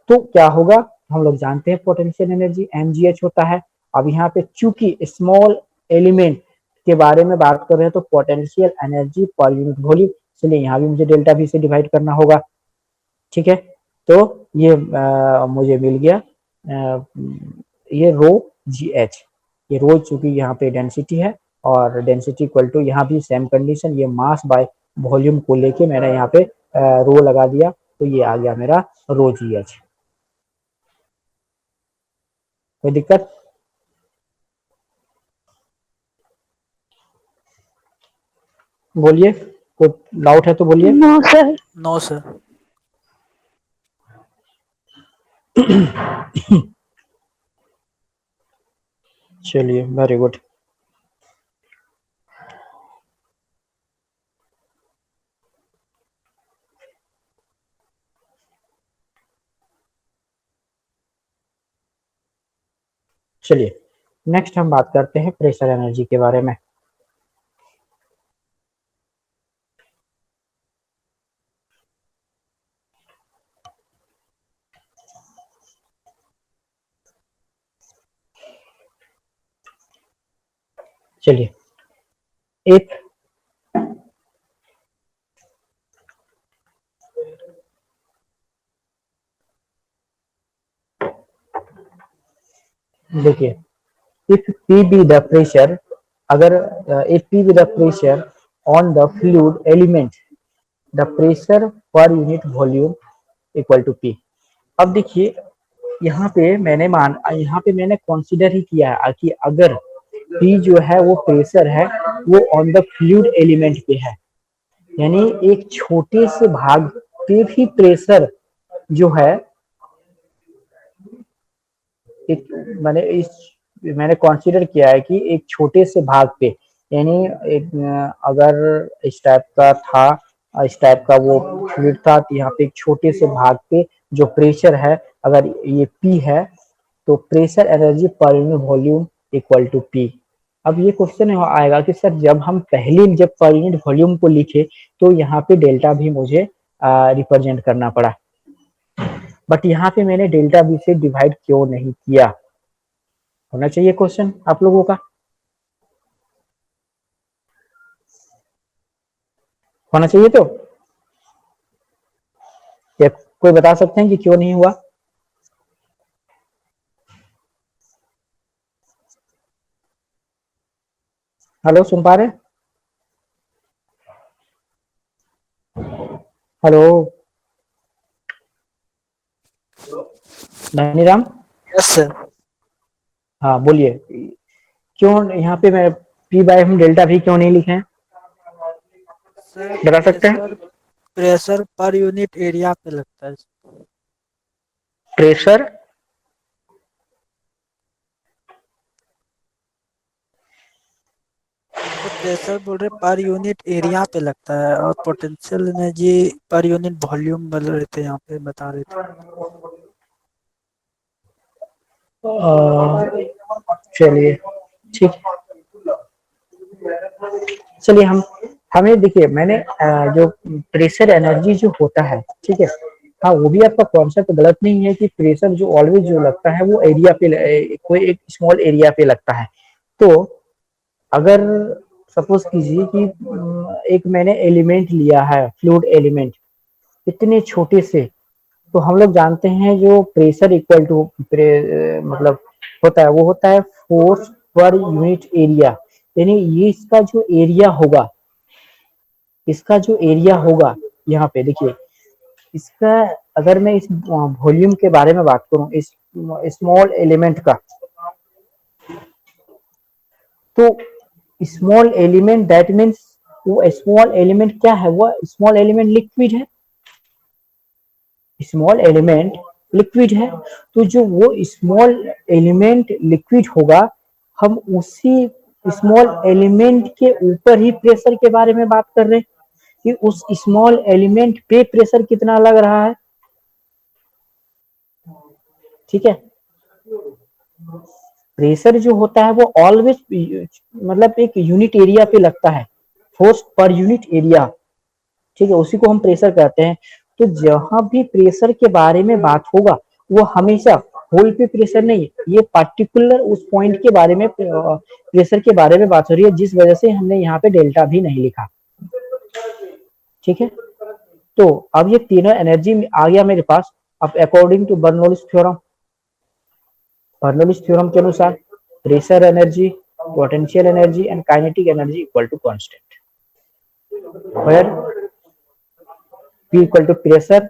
तो क्या होगा, हम लोग जानते हैं पोटेंशियल एनर्जी mgh होता है। अब यहाँ पे चूंकि स्मॉल एलिमेंट के बारे में बात कर रहे हैं तो potential energy per unit volume, इसलिए यहाँ भी मुझे डेल्टा V से डिवाइड करना होगा, ठीक है। तो ये मुझे मिल गया ये रो GH, ये रो चूंकि यहाँ पे डेंसिटी है और डेंसिटी इक्वल टू यहाँ भी सेम कंडीशन, ये मास बाय वॉल्यूम को लेके मैंने यहाँ पे रो लगा दिया, तो ये आ गया मेरा रो GH। कोई दिक्कत? बोलिए, कोई डाउट है तो बोलिए। No sir. No sir. चलिए, वेरी गुड। चलिए नेक्स्ट हम बात करते हैं प्रेशर एनर्जी के बारे में। चलिए, एक देखिए, if P be the pressure, अगर if P be the pressure on the fluid element, the pressure per unit volume equal to P। अब देखिए यहाँ पे मैंने कंसीडर ही किया है कि अगर P जो है वो प्रेशर है वो ऑन द फ्लूइड एलिमेंट पे है, यानी एक छोटे से भाग पे भी प्रेशर जो है मैंने कंसीडर किया है कि एक छोटे से भाग पे, यानी अगर इस टाइप का था, इस टाइप का वो फ्लूइड था, तो यहाँ पे एक छोटे से भाग पे जो प्रेशर है अगर ये P है तो pressure energy per unit volume equal to P। अब ये क्वेश्चन आएगा कि सर जब पर यूनिट वॉल्यूम को लिखे तो यहाँ पे डेल्टा भी मुझे रिप्रेजेंट करना पड़ा, बट यहाँ पे मैंने डेल्टा V से डिवाइड क्यों नहीं किया? होना चाहिए क्वेश्चन आप लोगों का, होना चाहिए तो या कोई बता सकते हैं कि क्यों नहीं हुआ? हेलो, सुन पा रहे? हेलो धनीराम? Yes sir. हाँ बोलिए, क्यों यहाँ पे मैं P बाय हम डेल्टा V क्यों नहीं लिखे हैं, सर बता सकते हैं? प्रेशर पर यूनिट एरिया पे लगता है। प्रेशर तो प्रेशर बोल रहे पर यूनिट एरिया पे लगता है और potential energy per unit volume बोल रहे थे, यहाँ पे बता रहे थे। चलिए ठीक है, चलिए हमें देखिए, मैंने जो प्रेशर एनर्जी जो होता है, ठीक है, हाँ वो भी आपका कॉन्सेप्ट गलत नहीं है कि प्रेशर जो ऑलवेज जो लगता है वो एरिया पे कोई एक स्मॉल एरिया पे लगता है। तो अगर सपोज कीजिए कि एक मैंने एलिमेंट लिया है, फ्लूइड एलिमेंट, इतने छोटे से, तो हम लोग जानते हैं जो प्रेशर इक्वल टू मतलब होता है वो होता है फोर्स पर यूनिट एरिया, यानी ये इसका जो एरिया होगा यहाँ पे देखिए, इसका अगर मैं इस वॉल्यूम के बारे में बात करूं, इस स्मॉल एलिमेंट का, तो स्मॉल एलिमेंट दैट मीन्स वो स्मॉल एलिमेंट क्या है, वो स्मॉल एलिमेंट लिक्विड है, स्मॉल एलिमेंट लिक्विड है। तो जो वो स्मॉल एलिमेंट लिक्विड होगा, हम उसी स्मॉल एलिमेंट के ऊपर ही प्रेशर के बारे में बात कर रहे हैं कि उस स्मॉल एलिमेंट पे प्रेशर कितना लग रहा है, ठीक है। प्रेशर जो होता है वो ऑलवेज मतलब एक यूनिट एरिया पे लगता है, फोर्स पर यूनिट एरिया, ठीक है, उसी को हम प्रेशर कहते हैं। तो जहां भी प्रेशर के बारे में बात होगा वो हमेशा होल पे प्रेशर नहीं, ये पार्टिकुलर उस पॉइंट के बारे में प्रेशर के बारे में बात हो रही है, जिस वजह से हमने यहाँ पे डेल्टा भी नहीं लिखा। ठीक है, तो अब ये तीनों एनर्जी आ गया मेरे पास। अब according to Bernoulli's theorem, Bernoulli's theorem के अनुसार pressure energy, potential energy and kinetic energy equal to constant, where P equal to pressure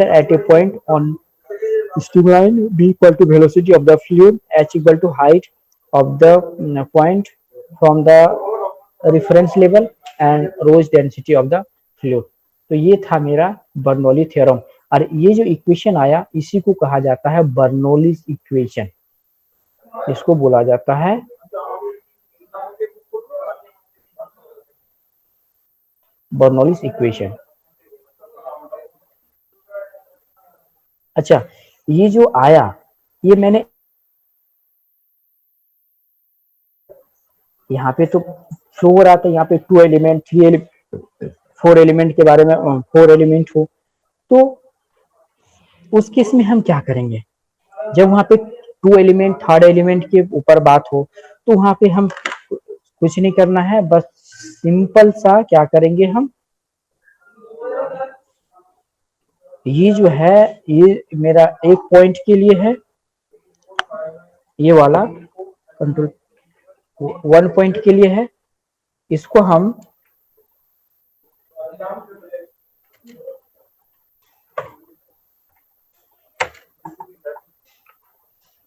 at a point on streamline, B equal to velocity of the fluid, H equal to height of the point from the reference level and rho is density of the fluid। तो ये था मेरा Bernoulli theorem, और ये जो equation आया इसी को कहा जाता है बर्नौलीज इक्वेशन, इसको बोला जाता है बर्नौलीज इक्वेशन। अच्छा, ये जो आया ये मैंने यहाँ पे तो फ्लो हो रहा था, यहाँ पे 2 एलिमेंट 3 एलिमेंट 4 एलिमेंट के बारे में 4 एलिमेंट हो, तो उस केस में हम क्या करेंगे, जब वहां पे 2 एलिमेंट 3rd एलिमेंट के ऊपर बात हो तो वहां पे हम कुछ नहीं करना है, बस सिंपल सा क्या करेंगे हम, ये जो है ये मेरा एक पॉइंट के लिए है, ये वाला कंट्रोल 1 पॉइंट के लिए है, इसको हम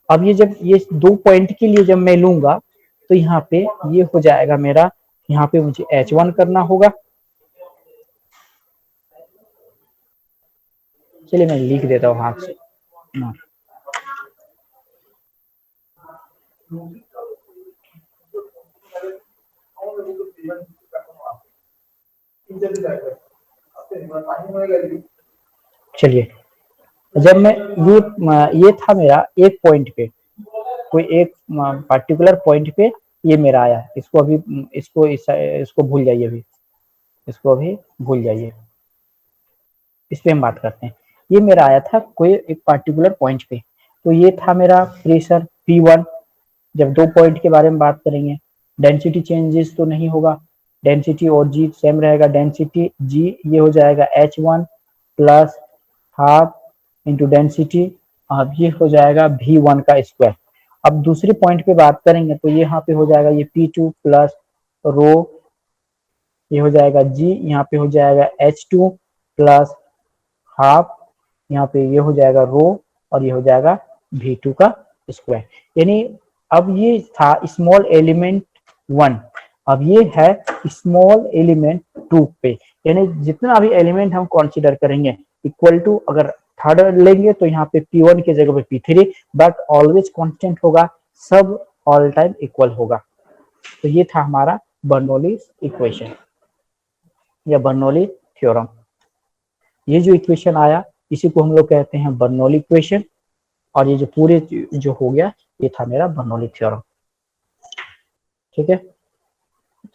अब ये जब ये 2 पॉइंट के लिए जब मैं लूंगा तो यहाँ पे ये हो जाएगा मेरा, यहाँ पे मुझे H1 करना होगा। चलिए मैं लिख देता हूँ हाथ से। चलिए, जब मैं ये था मेरा एक पॉइंट पे, कोई एक पार्टिकुलर पॉइंट पे ये मेरा आया, इसको अभी इसको भूल जाइए, अभी इसको अभी भूल जाइए, इस पे हम बात करते हैं। ये मेरा आया था कोई एक पार्टिकुलर पॉइंट पे, तो ये था मेरा प्रेशर P1। जब 2 पॉइंट के बारे में बात करेंगे, डेंसिटी चेंजेस तो नहीं होगा, डेंसिटी और जी सेम रहेगा, डेंसिटी जी ये हो जाएगा H1 plus half into density, अब ये हो जाएगा V1 का स्क्वायर। अब दूसरे पॉइंट पे बात करेंगे तो ये यहाँ पे हो जाएगा ये P2 प्लस रो, ये हो जाएगा जी, यहाँ पे हो जाएगा H2 प्लस हाफ, यहाँ पे ये हो जाएगा रो, और ये हो जाएगा V2 का स्क्वायर। यानी अब ये था स्मॉल एलिमेंट 1, अब ये है स्मॉल एलिमेंट 2 पे, यानी जितना भी एलिमेंट हम कंसीडर करेंगे इक्वल टू, अगर 3rd लेंगे तो यहाँ पे P1 की जगह पे P3, बट ऑलवेज कांस्टेंट होगा, सब ऑल टाइम इक्वल होगा। तो ये था हमारा बर्नौली इक्वेशन या बर्नौली थ्योरम। ये जो इक्वेशन आया इसी को हम लोग कहते हैं बर्नौली इक्वेशन, और ये जो पूरे जो हो गया ये था मेरा बर्नौली थ्योरम। ठीक है,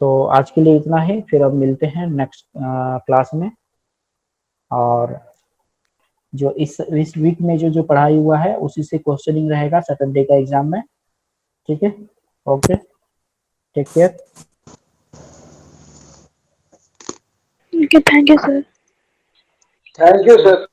तो आज के लिए इतना ही, फिर अब मिलते हैं नेक्स्ट क्लास में। और जो इस वीक में जो पढ़ाई हुआ है उसी से क्वेश्चनिंग रहेगा सैटरडे का एग्जाम में। ठीक है, okay, take care. Okay, thank you, sir. Thank you, sir.